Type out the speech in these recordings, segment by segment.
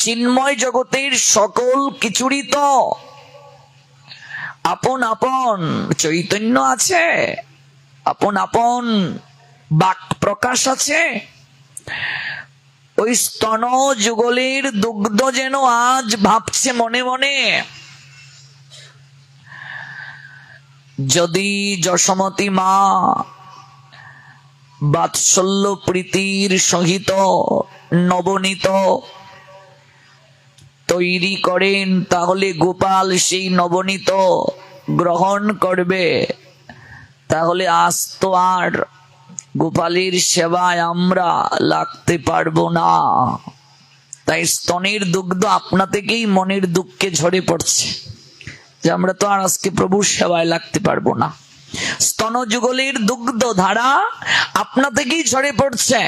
চিন্ময় জগতের সকল কিছুরই তো আপন আপন চৈতন্য আছে, আপন আপন বাক প্রকাশ আছে। ওই স্তন যুগলের দুগ্ধ যেন আজ ভাবছে মনে মনে, যদি যশোমতী মা বাৎসল্য প্রীতির সহিত নবনীত তৈরি করেন, তাহলে গোপাল সেই নবনীত গ্রহণ করবে। তাহলে আজ তো আর গোপালের সেবায় আমরা লাগতে পারবো না। তাই স্তনের দুগ্ধ আপনা থেকেই মনের দুঃখে ঝরে পড়ছে যে আমরা তো আর আজকে প্রভুর সেবায় লাগতে পারবো না। স্তন যুগলের দুগ্ধ ধারা আপনা থেকেই ঝরে পড়ছে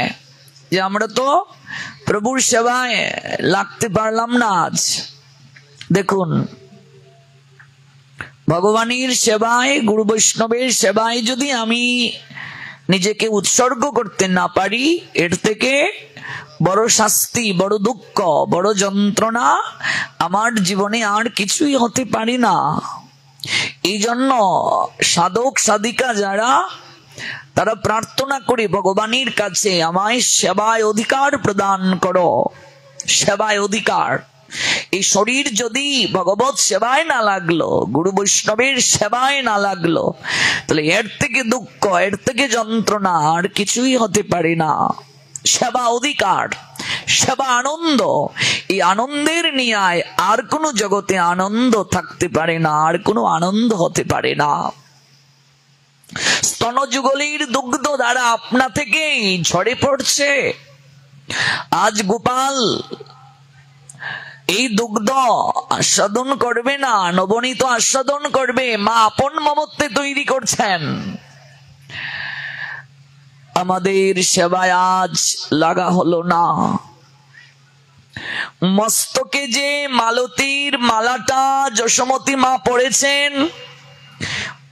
যে আমরা তো প্রভুর সেবায় লাগতে পারলাম না আজ। দেখুন, ভগবানের সেবায়, গুরু বৈষ্ণবের সেবায় যদি আমি নিজেকে উৎসর্গ করতে না পারি, এর থেকে বড় শাস্তি, বড় দুঃখ, বড় যন্ত্রণা আমার জীবনে আর কিছুই হতে পারে না। এই জন্য সাধক সাধিকা যারা, তারা প্রার্থনা করে ভগবানের কাছে, আমায় সেবায় অধিকার প্রদান করো, সেবায় অধিকার। এই শরীর যদি ভগবত সেবায় না লাগলো, গুরু বৈষ্ণবের সেবায় না লাগলো, তাহলে এর থেকে দুঃখ, এর থেকে যন্ত্রণা আর কিছুই হতে পারে না। সেবা অধিকার, সেবা আনন্দ, এই আনন্দের নিয়ে আর কোনো জগতে আনন্দ থাকতে পারে না, আর কোনো আনন্দ হতে পারে না। স্তনযুগলের দুগ্ধ দ্বারা আপনা থেকেই ঝরে পড়ছে। আজ গোপাল এই দুগ্ধ আস্বাদন করবে না, নবনীত আস্বাদন করবে, মা আপন মমত্বে তৈরি করছেন। আমাদের সেবায় আজ লাগা হলো না। মস্তকে যে মালতীর মালাটা যশোমতী মা পড়েছেন,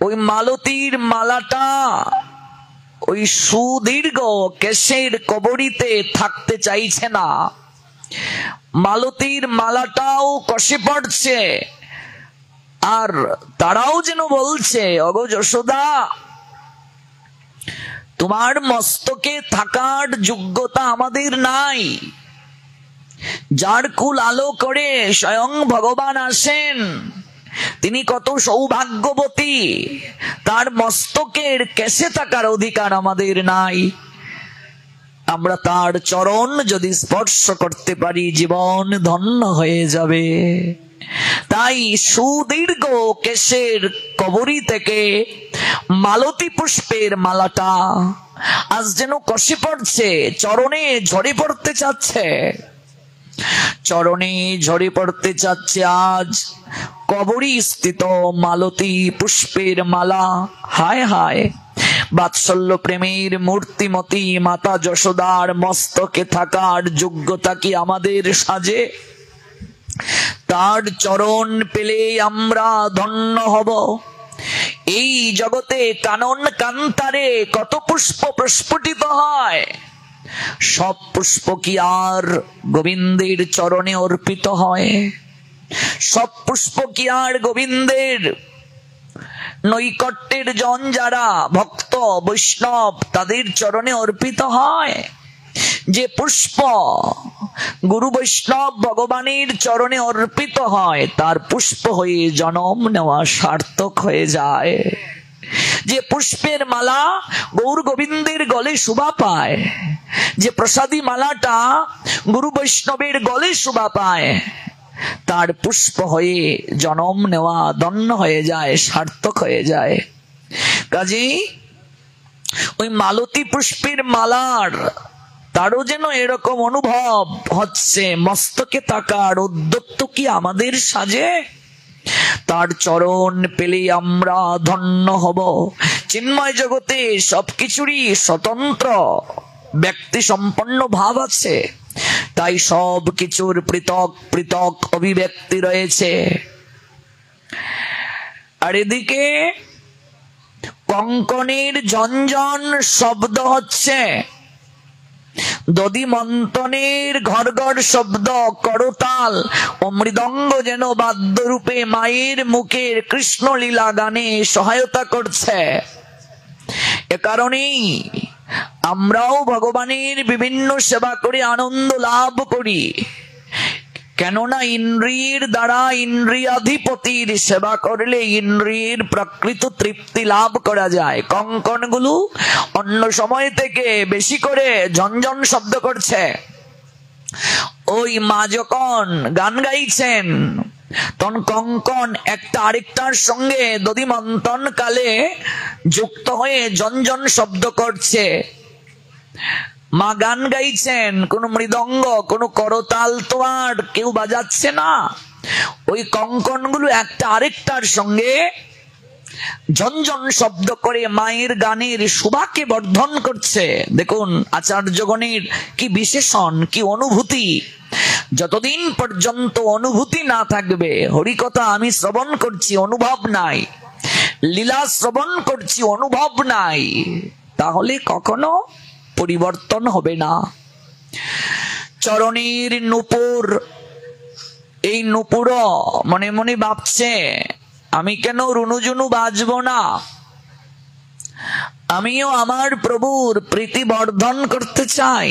ওই মালতীর মালাটা ওই সুদীর্ঘ কেশের কবরীতে থাকতে চাইছে না। মালতীর মালাটাও কষে পড়ছে, আর তারাও যেন বলছে, অগো যশোদা, তোমার মস্তকে থাকার যোগ্যতা আমাদের নাই। যার কুল আলো করে স্বয়ং ভগবান আসেন, তিনি কত সৌভাগ্যবতী, তার মস্তকের কেশে থাকার অধিকার আমাদের নাই। আমরা তার চরণ যদি স্পর্শ করতে পারি, জীবন ধন্য হয়ে যাবে। তাই সুদীর্ঘ কেশের কবরী থেকে মালতী পুষ্পের মালাটা আজ যেন কষে পড়ছে, চরণে ঝরে পড়তে চাচ্ছে, চরণে ঝরে পড়তে চাচ্ছে আজ কবরী স্থিত মালতী পুষ্পের মালা। হায় হায়, বাৎসল্য প্রেমের মূর্তিমতী মাতা যশোদার মস্তকে থাকার যোগ্যতা কি আমাদের সাজে? তার চরণ পেলে আমরা ধন্য হব। এই জগতে কানন কান্তারে কত পুষ্প প্রস্ফুটিত হয়, সব পুষ্প কি আর গোবিন্দের চরণে অর্পিত হয়? সব পুষ্প কি আর গোবিন্দের নৈকট্যের জন যারা ভক্ত বৈষ্ণব, তাদের চরণে অর্পিত হয়? যে পুষ্প গুরু বৈষ্ণব ভগবানের চরণে অর্পিত হয়, তার পুষ্প হয়ে জন্ম নেওয়া সার্থক হয়ে যায়। যে পুষ্পের মালা গৌর গোবিন্দের গলে শোভা পায়, যে প্রসাদী মালাটা গুরু বৈষ্ণবের গলে শোভা পায়, তার পুষ্প হয়ে জন্ম নেওয়া ধন্য হয়ে যায়, সার্থক হয়ে যায়। কাজেই ওই মালতী পুষ্পের মালার তারও যেন এরকম অনুভব হচ্ছে, মস্তকে থাকার উদ্যত্ত কি আমাদের সাজে? তার চরণ পেলে আমরা ধন্য হব। চিন্ময় জগতে সবকিছুরই স্বতন্ত্র ব্যক্তি সম্পন্ন ভাব আছে, তাই সব কিছুর পৃথক পৃথক অভিব্যক্তি রয়েছে। আর এদিকে কঙ্কনের ঝনঝন শব্দ হচ্ছে, দধি মন্থনের ঘর ঘর শব্দ, করতাল ও মৃদঙ্গ যেন বাদ্যরূপে মায়ের মুখের কৃষ্ণ লীলা গানে সহায়তা করছে। এ কারণেই আমরাও ভগবানের বিভিন্ন সেবা করে আনন্দ লাভ করি। কেননা ইন্দ্রিয়ের দ্বারা ইন্দ্রিয়াধিপতির সেবা করলে ইন্দ্রিয়ের প্রকৃত তৃপ্তি লাভ করা যায়। কঙ্কনগুলো অন্য সময় থেকে বেশি করে ঝনঝন শব্দ করছে। ওই মা যখন গান গাইছেন তখন কঙ্কন একটা আরেকটার সঙ্গে দধি মন্থন কালে যুক্ত হয়ে ঝনঝন শব্দ করছে। মা গান গাইছেন, কোন মৃদঙ্গ কোন করতাল তো আর কেউ বাজাচ্ছে না। ওই কঙ্কন গুলো একটা আরেকটার সঙ্গে ঝনঝন শব্দ করে মায়ের গানের শোভাকে বর্ধন করছে। দেখুন আচার্যগণের কি বিশেষণ, কি অনুভূতি। যতদিন পর্যন্ত অনুভূতি না থাকবে, হরিকথা আমি শ্রবণ করছি অনুভব নাই, লীলা শ্রবণ করছি অনুভব নাই, তাহলে কখনো পরিবর্তন হবে না। চরণের নূপুর, এই নূপুর মনে মনে ভাবছে আমি কেন রুনুজুনু বাজবো না, আমিও আমার প্রভুর প্রীতি বর্ধন করতে চাই।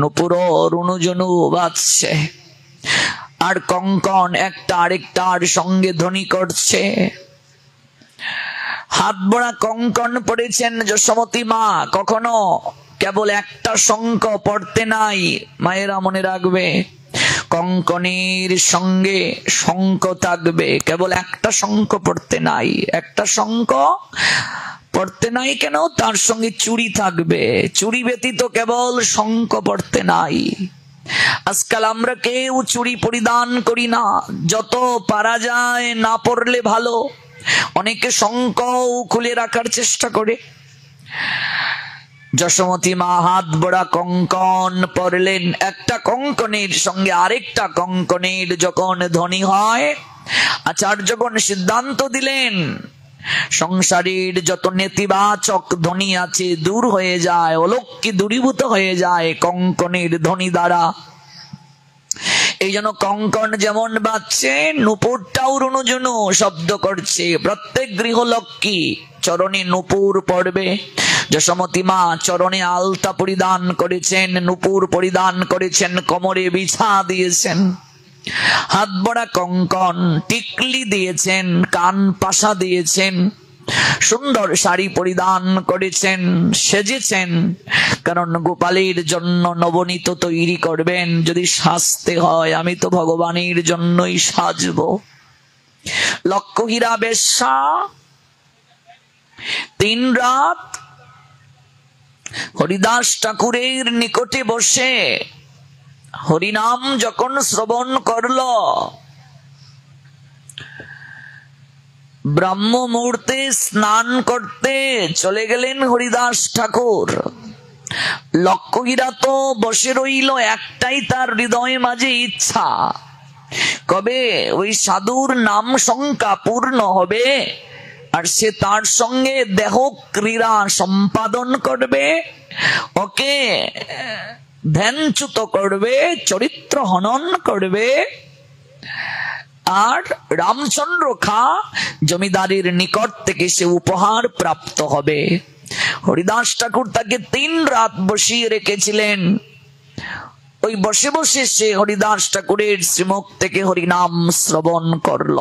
নূপুর রুনুজুনু বাজছে আর কঙ্কন একটা আরেকটার সঙ্গে ধ্বনি করছে। হাত ভরা কঙ্কন পড়েছেন যশোমতী মা, কখনো কেবল একটা শঙ্খ পড়তে নাই। মায়েরা মনে রাখবে, কঙ্কনের সঙ্গে শঙ্খ থাকবে, কেবল একটা শঙ্খ পড়তে নাই। একটা শঙ্খ পড়তে নাই কেন? তার সঙ্গে চুড়ি থাকবে, চুড়ি ব্যতীত কেবল শঙ্খ পড়তে নাই। আজকাল আমরা কেউ চুড়ি পরিধান করি না, যত পারা যায় না পড়লে ভালো। অনেকে শঙ্খ খুলে রাখার চেষ্টা করে। যশোমতী মা হাত বড়া কঙ্কন পরলেন, একটা কঙ্কনের সঙ্গে আরেকটা কঙ্কনের যখন ধ্বনি হয়, আচার্যগণ সিদ্ধান্ত দিলেন সংসারের যত নেতিবাচক ধ্বনি আছে দূর হয়ে যায়, অলক্ষ্যে দূরীভূত হয়ে যায় কঙ্কনের ধ্বনি দ্বারা। এই জন্য কঙ্কন যেমন বাজছে, নূপুরটাও রুনুঝুনু শব্দ করছে। প্রত্যেক গৃহলক্ষ্মী চরণে নূপুর পড়বে। যশোমতী মা চরণে আলতা পরিধান করেছেন, নূপুর পরিধান করেছেন, কোমরে বিছা দিয়েছেন, হাত ভরা কঙ্কন, টিকলি দিয়েছেন, কান পাশা দিয়েছেন, সুন্দর শাড়ি পরিধান করেছেন, সেজেছেন। কারণ গোপালের জন্য নবনীত তৈরি করবেন। যদি সাজতে হয় আমি তো ভগবানের জন্যই সাজবো। লক্ষ্মীরা বেশ্যা 3 রাত হরিদাস ঠাকুরের নিকটে বসে হরিনাম যখন শ্রবণ করল, ব্রাহ্ম মুহূর্তে স্নান করতে চলে গেলেন হরিদাস ঠাকুর। লক্ষ্মীরা তো বসে রইল, একটাই তার হৃদয় মাঝে ইচ্ছা, কবে ওই সাধুর নাম সংখ্যা পূর্ণ হবে আর সে তার সঙ্গে দেহ ক্রীড়া সম্পাদন করবে, ওকে ধ্যানচ্যুত করবে, চরিত্র হনন করবে, আর রামচন্দ্র খা জমিদারের নিকট থেকে সে উপহার প্রাপ্ত হবে। হরিদাস ঠাকুর তাকে 3 রাত বসিয়ে রেখেছিলেন। ওই বসে বসে সে হরিদাস ঠাকুরের শ্রীমুখ থেকে হরিনাম শ্রবণ করল।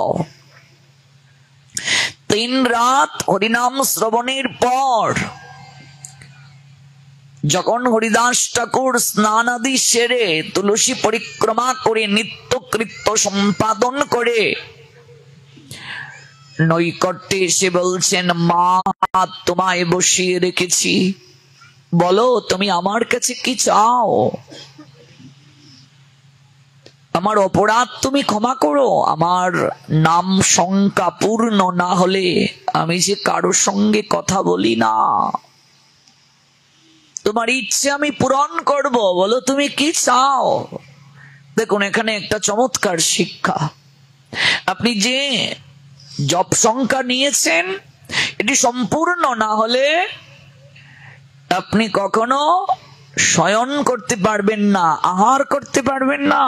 3 রাত হরিনাম শ্রবণের পর যখন হরিদাস ঠাকুর স্নান আদি সেরে তুলসী পরিক্রমা করে নিত্যকৃত্য সম্পাদন করে নৈকট্যে এসে বলছেন, মা তোমায় বসিয়ে রেখেছি, বলো তুমি আমার কাছে কি চাও, আমার অপরাধ তুমি ক্ষমা করো। আমার নাম সংখ্যা পূর্ণ না হলে আমি যে কারোর সঙ্গে কথা বলি না, তোমার ইচ্ছে আমি পূরণ করব, বলো তুমি কি চাও। দেখুন এখানে একটা চমৎকার শিক্ষা। আপনি যে জপ সংখ্যা নিয়েছেন এটি সম্পূর্ণ না হলে আপনি কখনো শয়ন করতে পারবেন না, আহার করতে পারবেন না।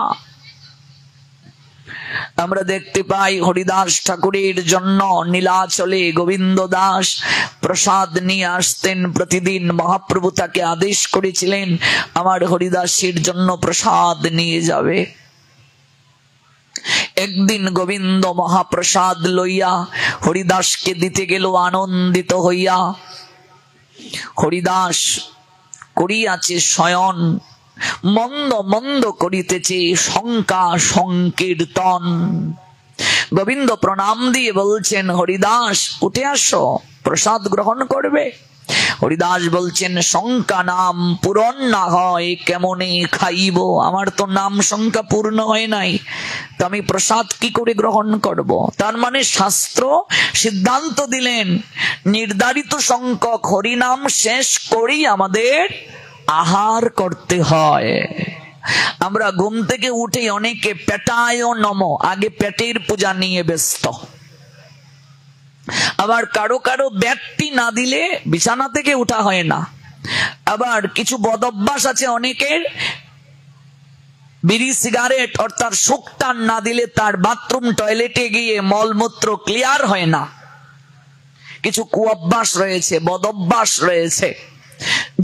আমরা দেখতে পাই হরিদাস ঠাকুরের জন্য নীলাচলে গোবিন্দ দাস প্রসাদ নিয়ে আসতেন প্রতিদিন। মহাপ্রভু তাকে আদেশ করেছিলেন আমার হরিদাসের জন্য প্রসাদ নিয়ে যাবে। একদিন গোবিন্দ মহাপ্রসাদ লইয়া হরিদাসকে দিতে গেল আনন্দিত হইয়া। হরিদাস করিয়াছে শয়ন, মন্দ মন্দ করিতেছে শঙ্কা সংকীর্তন। গোবিন্দ প্রণাম দিয়ে বলছেন, হরিদাস উঠে আসো, প্রসাদ গ্রহণ করবে। হরিদাস বলছেন, সংখ্যা নাম পূরণ না হয় কেমনে খাইব? আমার তো নাম সংখ্যা পূর্ণ হয় নাই, তো আমি প্রসাদ কি করে গ্রহণ করব? তার মানে শাস্ত্র সিদ্ধান্ত দিলেন নির্ধারিত সংখ্যক হরিনাম শেষ করেই আমাদের আহার করতে হয়। আমরা ঘুম থেকে উঠে অনেকে পেটায় নম, আগে পেটের পূজা নিয়ে ব্যস্ত। আবার কারো কারো ব্যাটটি না দিলে বিছানা থেকে উঠা হয় না। আবার কিছু বদভ্যাস আছে অনেকের, বিড়ি সিগারেট অর্থাৎ সুকটান না দিলে তার বাথরুম টয়লেটে গিয়ে মলমূত্র ক্লিয়ার হয় না। কিছু কুঅভ্যাস রয়েছে, বদভ্যাস রয়েছে,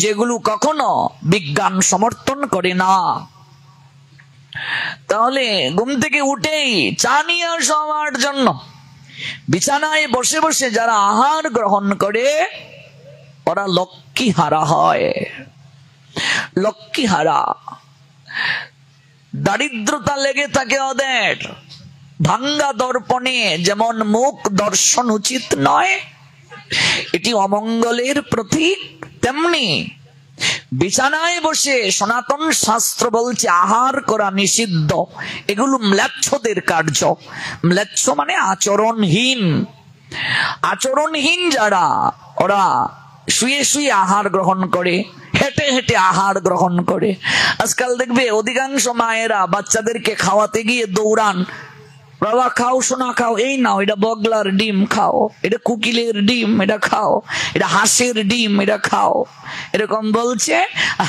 যেগুলো কখনো বিজ্ঞান সমর্থন করে না। তাহলে ঘুম থেকে উঠেই চা নিয়ে আসো আমার জন্য। বিছানায় বসে বসে যারা আহার গ্রহণ করে ওরা লক্ষ্মী হারা হয়, লক্ষ্মী হারা। দারিদ্রতা লেগে থাকে ওদের। ভাঙ্গা দর্পণে যেমন মুখ দর্শন উচিত নয়, এটি অমঙ্গলের প্রতীক, তেমনি বিছানায় বসে সনাতন শাস্ত্র বলছে আহার করা নিষিদ্ধ। এগুলো ম্লেচ্ছদের কার্য। ম্লেচ্ছ মানে আচরণহীন। আচরণহীন যারা, ওরা শুয়ে শুয়ে আহার গ্রহণ করে, হেঁটে হেঁটে আহার গ্রহণ করে। আজকাল দেখবে অধিকাংশ মায়েরা বাচ্চাদেরকে খাওয়াতে গিয়ে দৌড়ান, বাবা খাও, সোনা খাও, এই নাও, এটা বগলার ডিম খাও, এটা কুকিলের ডিম, এটা খাও, এটা হাঁসের ডিম, এটা খাও, এরকম বলছে।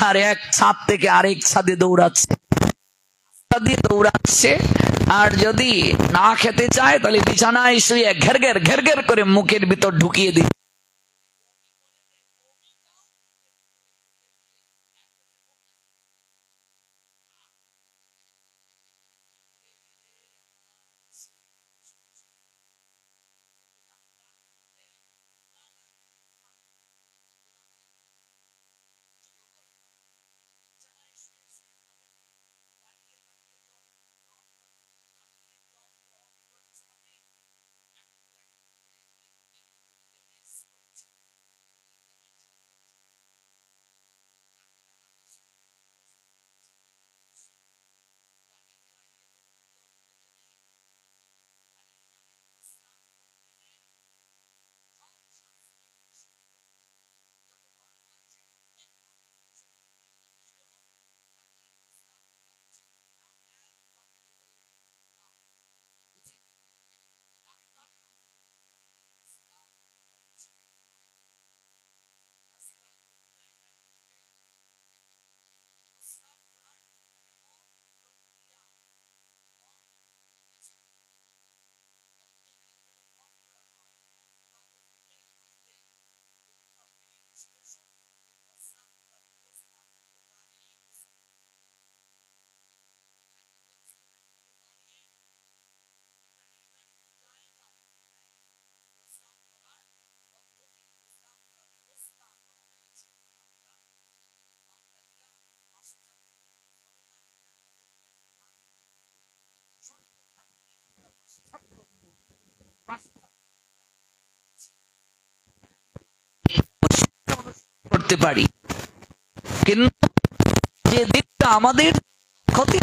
আর এক ছাদ থেকে আরেক ছাদে দৌড়াচ্ছে। আর যদি না খেতে চায় তাহলে বিছানায় শুয়ে ঘের ঘের ঘের ঘের করে মুখের ভিতর ঢুকিয়ে দিচ্ছে। করতে পারি, কিন্তু যে দিকটা আমাদের ক্ষতি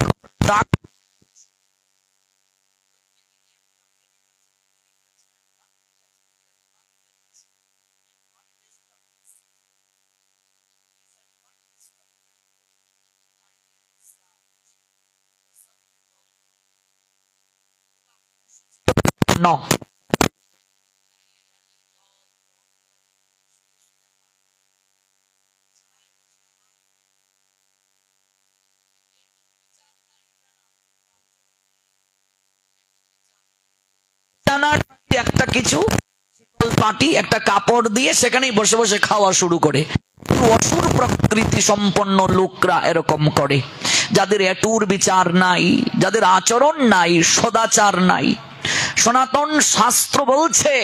ন। বিছানার একটা কিছু পাটি একটা কাপড় দিয়ে সেখানেই বসে বসে খাওয়া শুরু করে। অসুর প্রকৃতি সম্পন্ন লোকরা এরকম করে, যাদের এটুর বিচার নাই, যাদের আচরণ নাই, সদাচার নাই। সনাতন শাস্ত্র বলছে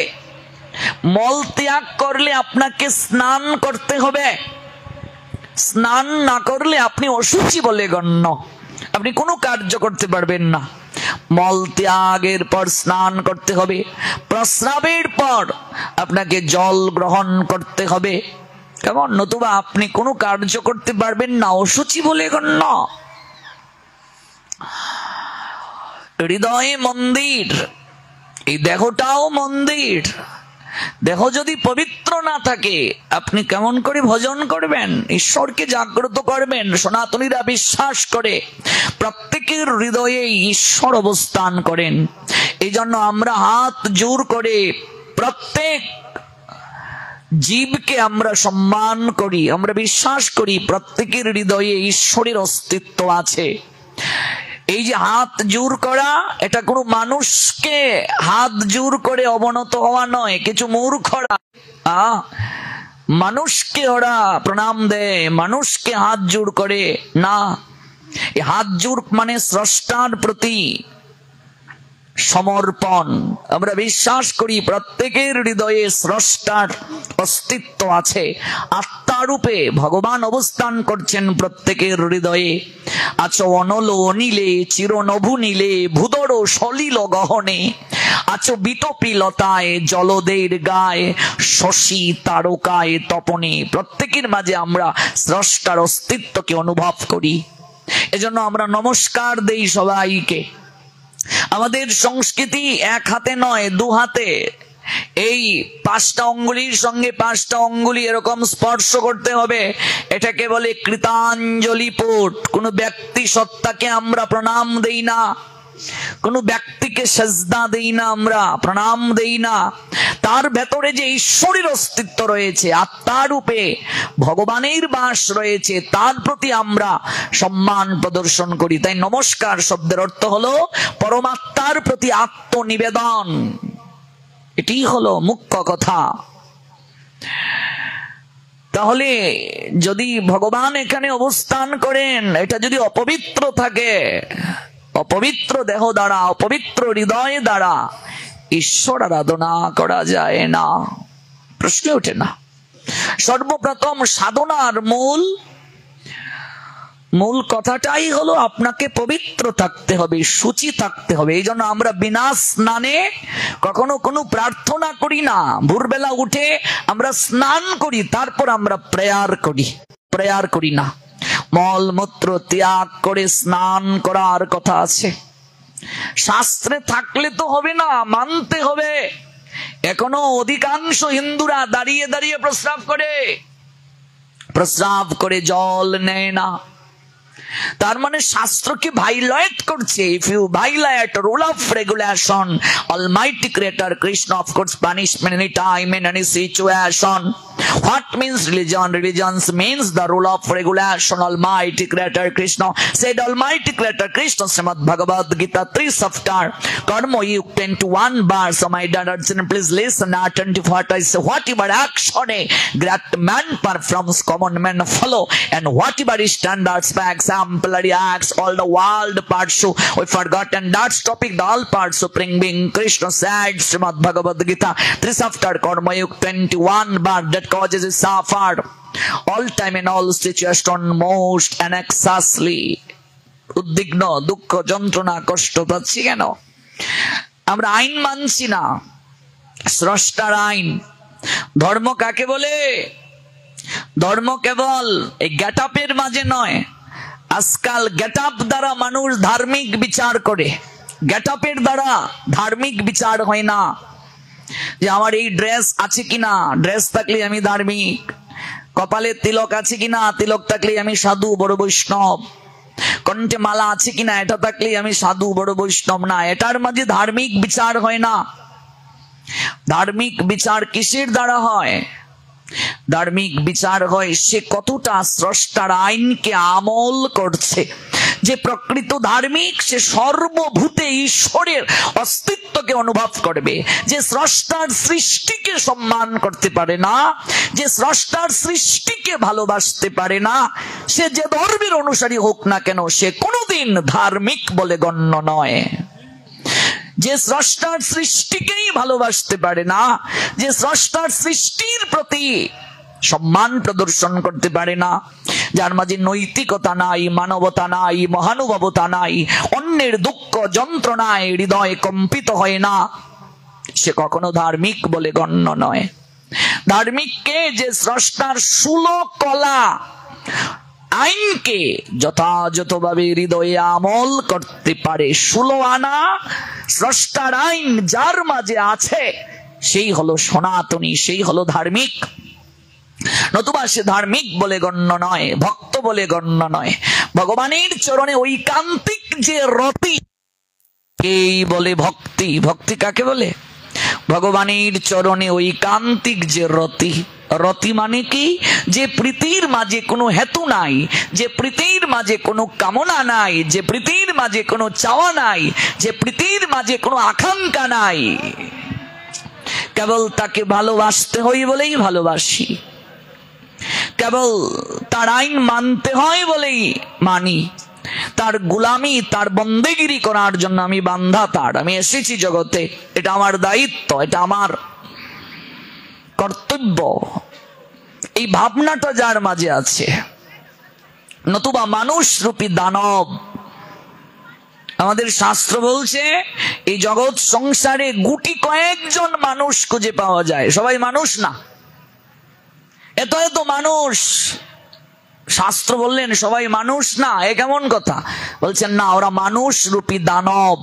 মল ত্যাগ করলে আপনাকে স্নান করতে হবে, স্নান না করলে আপনি অশুচি বলে গণ্য, আপনি কোনো কার্য করতে পারবেন না। মল ত্যাগের পর স্নান করতে হবে, প্রস্রাবের পর আপনাকে জল গ্রহণ করতে হবে, কেমন? নতুবা আপনি কোনো কার্য করতে পারবেন না, অশুচি বলে গণ্য। হৃদয়ে মন্দির, এই দেহটাও মন্দির। দেহ যদি পবিত্র না থাকে আপনি কেমন করে ভজন করবেন, ঈশ্বরকে জাগ্রত করবেন? সনাতনীরা বিশ্বাস করে প্রত্যেকের হৃদয়ে ঈশ্বর অবস্থান করেন। এই জন্য আমরা হাত জোর করে প্রত্যেক জীবকে আমরা সম্মান করি, আমরা বিশ্বাস করি প্রত্যেকের হৃদয়ে ঈশ্বরের অস্তিত্ব আছে। এই যে হাত জোর করা, এটা কোনো মানুষকে হাত জোর করে অবনত হওয়া নয়। কিছু মূর্খরা মানুষকে ওরা প্রণাম দেয়, মানুষকে হাত জোর করে না। এই হাত জোর মানে স্রষ্টার প্রতি সমর্পণ। আমরা বিশ্বাস করি প্রত্যেকের হৃদয়ে স্রষ্টার অস্তিত্ব আছে, আত্মারূপে ভগবান অবস্থান করছেন প্রত্যেকের হৃদয়ে। আছো অনল অনিলে চিরনভু নীলে ভূদর সলিল গহনে, আছো বিটপি লতায় জলদের গায়ে শশী তারকায় তপনে। প্রত্যেকের মাঝে আমরা স্রষ্টার অস্তিত্বকে অনুভব করি। এজন্য আমরা নমস্কার দেই সবাইকে। আমাদের সংস্কৃতি এক হাতে নয়, দু হাতে। এই 5টা অঙ্গুলির সঙ্গে 5টা অঙ্গুলি এরকম স্পর্শ করতে হবে, এটাকে বলে কৃতাঞ্জলি পুট। কোনো ব্যক্তি সত্তাকে আমরা প্রণাম দেই না, কোনো ব্যক্তিকে সেজদা দেই না, আমরা প্রণাম দেই না। তার ভেতরে যে ঈশ্বরের অস্তিত্ব রয়েছে, আত্মারূপে ভগবানের বাস রয়েছে, তার প্রতি আমরা সম্মান প্রদর্শন করি। তাই নমস্কার শব্দের অর্থ হলো পরমাত্মার প্রতি আত্মনিবেদন। এটি হলো মুখ্য কথা। তাহলে যদি ভগবান এখানে অবস্থান করেন, এটা যদি অপবিত্র থাকে, অপবিত্র দেহ দ্বারা, অপবিত্র হৃদয় দ্বারা ঈশ্বর আরাধনা করা যায় না, প্রশ্ন ওঠে না। সর্বপ্রথম সাধনার মূল কথাটাই হলো আপনাকে পবিত্র থাকতে হবে, শুচি থাকতে হবে। এই জন্য আমরা বিনা স্নানে কখনো কোনো প্রার্থনা করি না। ভোরবেলা উঠে আমরা স্নান করি, তারপর আমরা প্রেয়ার করি না। মলমূত্র ত্যাগ করে স্নান করার কথা আছে, শাস্ত্রে থাকলে তো হবে না, মানতে হবে। এখনো অধিকাংশ হিন্দুরা দাঁড়িয়ে দাঁড়িয়ে প্রস্রাব করে জল নেয় না। তার মানে শাস্ত্রকে ভাইলেট করছে। If you violate rule of regulation, almighty creator Krishna of course punishment any time in any situation. What means religion? Religion means the rule of regulation. Almighty Creator Krishna said, Almighty Creator Krishna, Srimad Bhagavad Gita 3 chapter, Karma Yuk 21 verse. So my dear children, please listen attentive what I say. Whatever action a great man performs, common men follow, and whatever standards by exemplary acts, all the world pursue. We forgotten that topic, the all parts supreme being Krishna said, Srimad Bhagavad Gita 3 chapter, Karma Yuk 21 verse, that causes is suffered all time in all situation most anxiously. উদ্বিগ্ন, দুঃখ, যন্ত্রণা, কষ্ট পাচ্ছি কেন? আমরা আইন মানছি না, স্রষ্টার আইন। ধর্ম কাকে বলে? ধর্ম কেবল এই গেট আপের মাঝে নয়। আজকাল গেট আপ দ্বারা মানুষ ধার্মিক বিচার করে, গেট আপের দ্বারা ধার্মিক বিচার হয় না। যে আমার এই ড্রেস আছে কিনা, ড্রেস থাকলে আমি ধার্মিক। কপালে তিলক আছে কিনা, তিলক থাকলে আমি সাধু বড় বৈষ্ণব। কণ্ঠে মালা আছে কিনা, এটা থাকলে আমি সাধু বড় বৈষ্ণব। না, এটার মাঝে ধার্মিক বিচার হয় না। ধার্মিক বিচার কিসের দ্বারা হয়? ধার্মিক বিচার হয় সে কতটা স্রষ্টার আইনকে আমল করছে, যে প্রকৃত ধার্মিক সে সর্বভূতে ঈশ্বরের অস্তিত্বকে অনুভব করবে। যে স্রষ্টার সৃষ্টিকে সম্মান করতে পারে না, যে স্রষ্টার সৃষ্টিকে ভালোবাসতে পারে না, সে যে ধর্মের অনুসারী হোক না কেন সে কোনোদিন ধার্মিক বলে গণ্য নয়। যে স্রষ্টার সৃষ্টিকেই ভালোবাসতে পারে না, যে স্রষ্টার সৃষ্টির প্রতি সম্মান প্রদর্শন করতে পারে না, যার মাঝে নৈতিকতা নাই, মানবতা নাই, মহানুভবতা নাই, অন্যের দুঃখ যন্ত্রণায় হৃদয় কম্পিত হয় না, সে কখনো ধার্মিক বলে গণ্য নয়। ধার্মিককে যে স্রষ্টার সুলকলা আইনকে যথাযথভাবে হৃদয়ে আমল করতে পারে, ষোলো আনা স্রষ্টার আইন যার মাঝে আছে সেই হলো সনাতনী, সেই হলো ধার্মিক। নতুবা সে ধার্মিক বলে গণ্য নয়, ভক্ত বলে গণ্য নয়। ভগবানের চরণে ঐকান্তিক যে রতি এই বলে ভক্তি। ভক্তি কাকে বলে? ভগবানের চরণে ঐকান্তিক যে রতি। রতি মানে কি? যে প্রীতির মাঝে কোনো হেতু নাই, যে প্রীতির মাঝে কোনো কামনা নাই, যে প্রীতির মাঝে কোনো চাওয়া নাই, যে প্রীতির মাঝে কোনো আকাঙ্ক্ষা নাই, কেবল তাকে ভালোবাসতে হয় বলেই ভালোবাসি, কেবল তার আইন মানতে হয় বলেই মানি, তার গোলামি তার বন্দেগিরি করার জন্য আমি বান্ধা তার। আমি এসেছি জগতে, এটা আমার দায়িত্ব, এটা আমার কর্তব্য, এই ভাবনাটা যার মাঝে আছে। নতুবা মানুষ রূপী দানব। আমাদের শাস্ত্র বলছে এই জগৎ সংসারে গুটি কয়েকজন মানুষ খুঁজে পাওয়া যায়, সবাই মানুষ না। এত এত মানুষ, শাস্ত্র বললেন সবাই মানুষ না, এ কেমন কথা? বলছেন না, ওরা মানুষ রূপী দানব।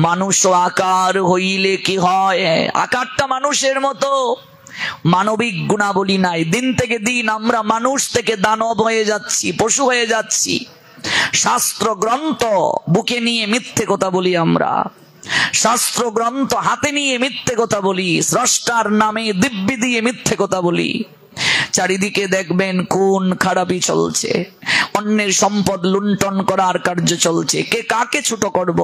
মানুষ আকার হইলে কি হয়? আকারটা মানুষের মতো, মানবিক গুণাবলী নাই। দিন থেকে দিন আমরা মানুষ থেকে দানব হয়ে যাচ্ছি, পশু হয়ে যাচ্ছি। শাস্ত্র গ্রন্থ বুকে নিয়ে মিথ্যে কথা বলি আমরা, শাস্ত্র গ্রন্থ হাতে নিয়ে মিথ্যে কথা বলি, স্রষ্টার নামে দিব্যি দিয়ে মিথ্যে কথা বলি। চারিদিকে দেখবেন খুন খারাপি চলছে, অন্যের সম্পদ লুণ্ঠন করার কার্য চলছে। কে কাকে ছোট করব,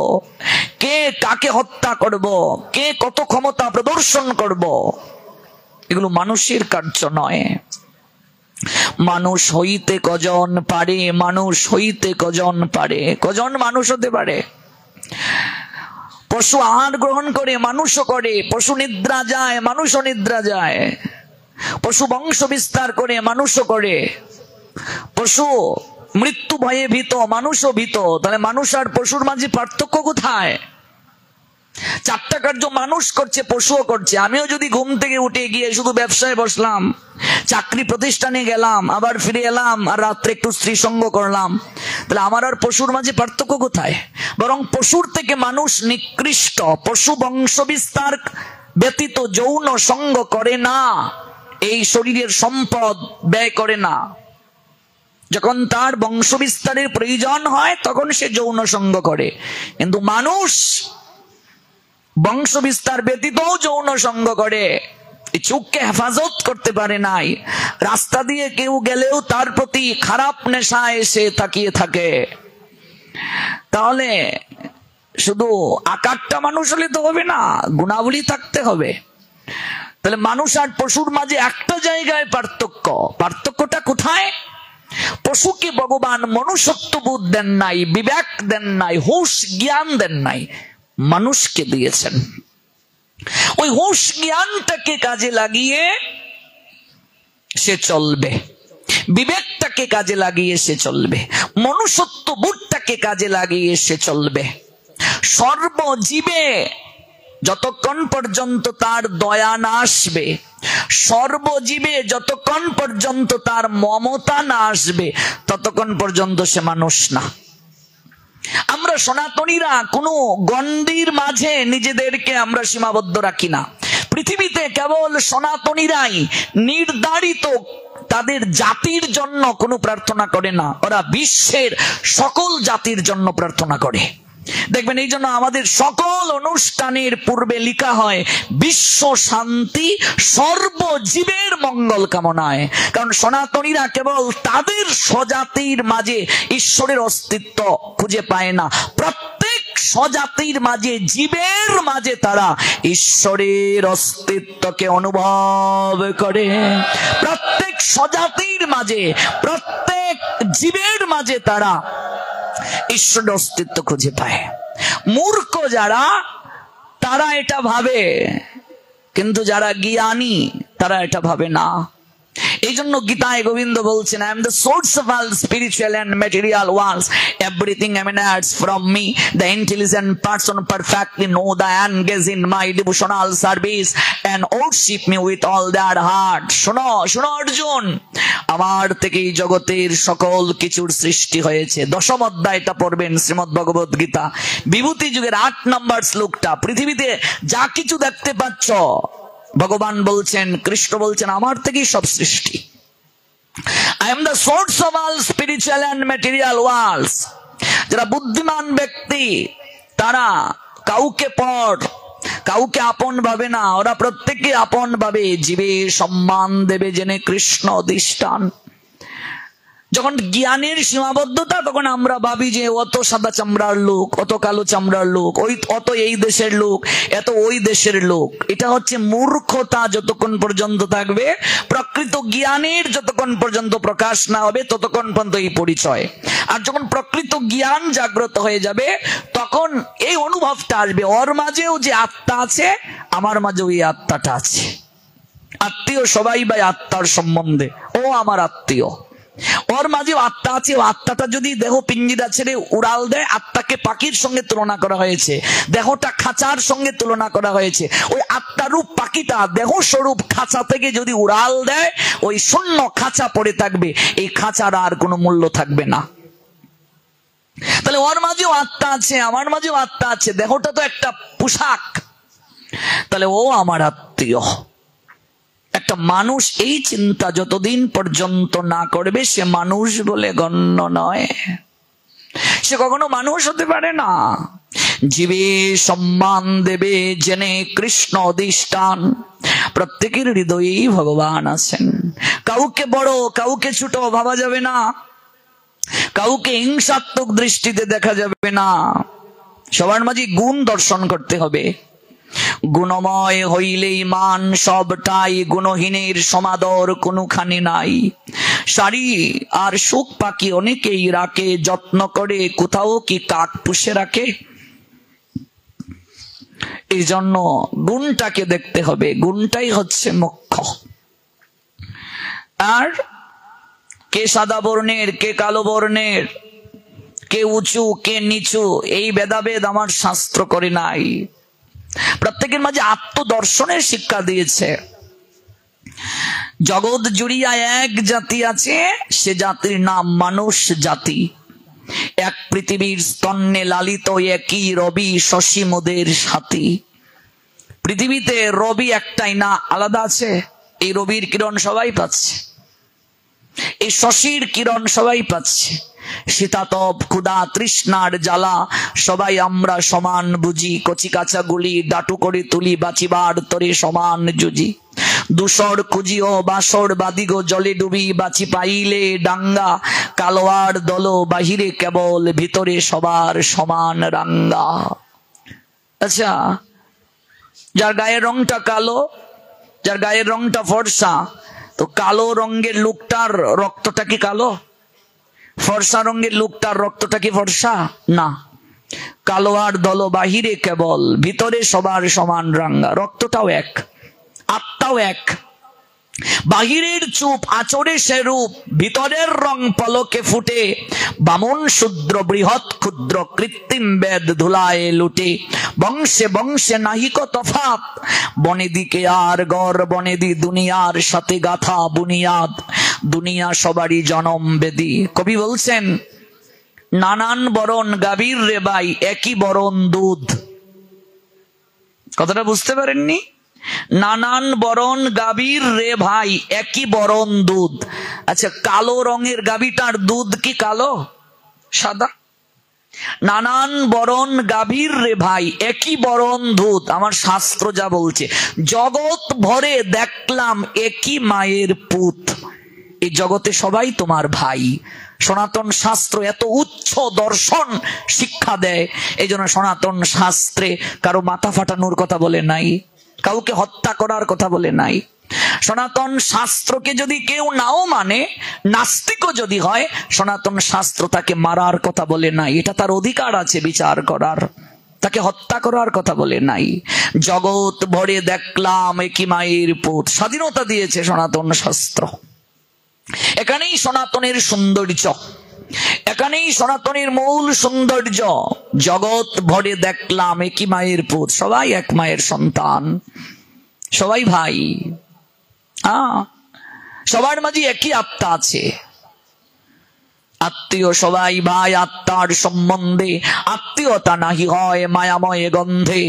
কে কাকে হত্যা করব, কে কত ক্ষমতা প্রদর্শন করব, এগুলো মানুষের কার্য নয়। মানুষ হইতে কজন পারে, মানুষ হইতে কজন পারে, কজন মানুষ হতে পারে? পশু আহার গ্রহণ করে, মানুষও করে। পশু নিদ্রা যায়, মানুষও নিদ্রা যায়। পশু বংশ বিস্তার করে, মানুষও করে। পশু মৃত্যু ভয়ে ভীত, মানুষও ভীত। তাহলে মানুষ আর পশুর মাঝে পার্থক্য কোথায়? চারটা কার্য মানুষ করছে, পশুও করছে। আমিও যদি ঘুম থেকে উঠে গিয়ে শুধু ব্যবসায় বসলাম, চাকরি প্রতিষ্ঠানে গেলাম, আবার ফিরে এলাম, আর রাত্রে একটু স্ত্রী সঙ্গ করলাম, তাহলে আমার আর পশুর মাঝে পার্থক্য কোথায়? বরং পশুর থেকে মানুষ নিকৃষ্ট। পশু বংশ বিস্তার ব্যতীত যৌন সঙ্গ করে না, এই শরীরের সম্পদ ব্যয় করে না। যখন তার বংশ বিস্তারের প্রয়োজন হয় তখন সে যৌন সঙ্গ করে। কিন্তু মানুষ বংশ বিস্তার ব্যতীতও যৌন সঙ্গ করে। চোখকে হেফাজত করতে পারে নাই, রাস্তা দিয়ে কেউ গেলেও তার প্রতি খারাপ নেশা এসে তাকিয়ে থাকে। তাহলে শুধু আকারটা মানুষ হলে তো হবে না, গুণাবলী থাকতে হবে। তাহলে মানুষ আর পশুর মাঝে একটা জায়গায় পার্থক্য। পার্থক্যটা কোথায়? পশুকে ভগবান মনুষ্যত্ব বোধ দেন নাই, বিবেক দেন নাই, হুঁশ জ্ঞান দেন নাই, মানুষকে দিয়েছেন। ওই হুঁশ জ্ঞানটাকে কাজে লাগিয়ে সে চলবে, বিবেকটাকে কাজে লাগিয়ে সে চলবে, মনুষ্যত্ব বোধটাকে কাজে লাগিয়ে সে চলবে। সর্বজীবে যতক্ষণ পর্যন্ত তার দয়া না আসবে, সর্বজীবে যতক্ষণ পর্যন্ত তার মমতা না আসবে, ততক্ষণ পর্যন্ত সে মানুষ না। আমরা সনাতনীরা কোনো গণ্ডির মাঝে নিজেদেরকে আমরা সীমাবদ্ধ রাখি না। পৃথিবীতে কেবল সনাতনীরাই নির্ধারিত তাদের জাতির জন্য কোনো প্রার্থনা করে না, ওরা বিশ্বের সকল জাতির জন্য প্রার্থনা করে। দেখবেন এই জন্য আমাদের সকল অনুষ্ঠানের পূর্বে লেখা হয় বিশ্ব শান্তি সর্বজীবের মঙ্গল কামনায়। কারণ সনাতনীরা কেবল তাদের স্বজাতির মাঝে ঈশ্বরের অস্তিত্ব খুঁজে পায় না, প্রত্যেক স্বজাতির মাঝে, জীবের মাঝে তারা ঈশ্বরের অস্তিত্বকে অনুভব করে। প্রত্যেক স্বজাতির মাঝে, প্রত্যেক জীবের মাঝে তারা ঈশ্বরের অস্তিত্ব খুঁজে পায়। মূর্খ যারা, তারা এটা ভাবে, কিন্তু যারা জ্ঞানী তারা এটা ভাবে না। এই জন্য গীতায় গোবিন্দ বলছেন, I am the source of all spiritual and material worlds. Everything emanates from me. The intelligent person perfectly know the engage in my devotional service and worship me with all their heart. শোনো শোনো অর্জুন, আমার থেকেই জগতের সকল কিছুর সৃষ্টি হয়েছে। দশম অধ্যায়টা পড়বেন শ্রীমদ্ ভগবত গীতা, বিভূতি যুগের 8 নম্বর শ্লোকটা। পৃথিবীতে যা কিছু দেখতে পাচ্ছ, ভগবান বলছেন, কৃষ্ণ বলছেন, আমার থেকেই সব সৃষ্টি। I am the source of all spiritual and material worlds. যারা বুদ্ধিমান ব্যক্তি তারা কাউকে পর, কাউকে আপন ভাবে না, ওরা প্রত্যেকে আপন ভাবে জীবে সম্মান দেবে জেনে কৃষ্ণ অধিষ্ঠান। যখন জ্ঞানের সীমাবদ্ধতা, তখন আমরা ভাবি যে অত সাদা চামড়ার লোক, অত কালো চামড়ার লোক, ওই অত এই দেশের লোক, এত ওই দেশের লোক। এটা হচ্ছে মূর্খতা। যতক্ষণ পর্যন্ত থাকবে, প্রকৃত জ্ঞানের যতক্ষণ পর্যন্ত প্রকাশ না হবে, ততক্ষণ পর্যন্ত এই পরিচয়। আর যখন প্রকৃত জ্ঞান জাগ্রত হয়ে যাবে, তখন এই অনুভবটা আসবে, ওর মাঝেও যে আত্মা আছে, আমার মাঝেও এই আত্মাটা আছে। আত্মীয় সবাই ভাই আত্মার সম্বন্ধে, ও আমার আত্মীয়। ওর মাঝে আত্মা আছে, ও আত্মাটা যদি দেহ পিঞ্জিরা ছেড়ে উড়াল দেয়, আত্মাকে পাখির সঙ্গে তুলনা করা হয়েছে, দেহটা খাঁচার সঙ্গে তুলনা করা হয়েছে। ওই আত্মারূপ পাখিটা দেহ স্বরূপ খাঁচা থেকে যদি উড়াল দেয়, ওই শূন্য খাঁচা পড়ে থাকবে, এই খাঁচার আর কোনো মূল্য থাকবে না। তাহলে ওর মাঝেও আত্মা আছে, আমার মাঝেও আত্মা আছে, দেহটা তো একটা পোশাক। তাহলে ও আমার আত্মীয়। একটা মানুষ এই চিন্তা যতদিন পর্যন্ত না করবে, সে মানুষ বলে গণ্য নয়, সে কখনো মানুষ হতে পারে না। জীবে সম্মান দেবে জেনে কৃষ্ণ অধিষ্ঠান। প্রত্যেকের হৃদয়েই ভগবান আছেন। কাউকে বড়, কাউকে ছোট ভাবা যাবে না, কাউকে হিংসাত্মক দৃষ্টিতে দেখা যাবে না। সবার মাঝে গুণ দর্শন করতে হবে। গুণময় হইলেই মান সবটাই, গুণহীনের সমাদর কোনখানে নাই। শাড়ি আর সুখ পাখি অনেকেই রাখে, যত্ন করে কোথাও কি কাক পুষে রাখে? এই জন্য গুণটাকে দেখতে হবে, গুণটাই হচ্ছে মুখ্য। আর কে সাদা বর্ণের, কে কালো বর্ণের, কে উঁচু কে নিচু, এই ভেদাভেদ আমার শাস্ত্র করে নাই। প্রত্যেকের মাঝে আত্মদর্শনের শিক্ষা দিয়েছে। জগৎ জুড়িয়া এক জাতি আছে, সে জাতির নাম মানুষ জাতি। এক পৃথিবীর স্তন্যে লালিত একই রবি, শশী মোদের সাথী। পৃথিবীতে রবি একটাই না, আলাদা আছে। এই রবির কিরণ সবাই পাচ্ছে, এই শশীর কিরণ সবাই পাচ্ছে। শীতাতপ ক্ষুধা তৃষ্ণার জ্বালা সবাই আমরা সমান বুঝি। কচি কাঁচা গুলি ডাটু করে তুলি, বাঁচিবার তরে সমান জুজি। দুসর খুঁজিও বাসর বাদিগো জলে ডুবি, বাঁচি পাইলে ডাঙ্গা। কালোয়ার দল বাহিরে কেবল, ভিতরে সবার সমান রাঙ্গা। আচ্ছা, যার গায়ের রংটা কালো, যার গায়ের রংটা ফর্সা, তো কালো রঙের লোকটার রক্তটা কি কালো? ফর্সা রঙের লোকটার রক্তটা কি ফর্সা? না। কালো আর দল বাহিরে কেবল, ভিতরে সবার সমান রাঙ্গা। রক্তটাও এক, আত্মাও এক। বাহিরের চুপ আচরে সে রূপ, ভিতরের রং পলকে ফুটে। বামন শূদ্র বৃহৎ ক্ষুদ্র, কৃত্রিম বেদ ধুলায় লুটে। বংশে বংশে নাহিক তফাৎ, বনেদিকে আর গড় বনেদি। দুনিয়ার সাথে গাথা বুনিয়াদ, দুনিয়া সবারই জনম বেদি। কবি বলছেন, নানান বরণ গাভীর রে ভাই, একই বরণ দুধ। কথাটা বুঝতে পারেননি? নানান বরণ গাভীর রে ভাই, একই বরণ দুধ। আচ্ছা, কালো রঙের গাভীটার দুধ কি কালো? সাদা। নানান বরণ গাভীর রে ভাই, একই বরণ ধূত। আমার শাস্ত্র যা বলছে, জগৎ ভরে দেখলাম একই মায়ের পুত। এই জগতে সবাই তোমার ভাই। সনাতন শাস্ত্র এত উচ্চ দর্শন শিক্ষা দেয়, এই জন্য সনাতন শাস্ত্রে কারো মাথা ফাটানোর কথা বলে নাই, কাউকে হত্যা করার কথা বলে নাই। সনাতন শাস্ত্রকে যদি কেউ নাও মানে, নাস্তিকও যদি হয়, সনাতন শাস্ত্র তাকে মারার কথা বলে নাই। এটা তার অধিকার আছে বিচার করার, তাকে হত্যা করার কথা বলে নাই। জগৎ ভরে দেখলাম একই মায়ের পুত, স্বাধীনতা দিয়েছে সনাতন শাস্ত্র। এখানেই সনাতনের সৌন্দর্য, এখানেই সনাতনের মূল সৌন্দর্য। জগৎ ভরে দেখলাম একই মায়ের পুত, সবাই এক মায়ের সন্তান, সবাই ভাই। সবার মাঝে একই আত্মা আছে, আত্মীয় সবাই ভাই। আত্মার সম্বন্ধে আত্মীয়তা নাহি হয় মায়াময় গন্ধে।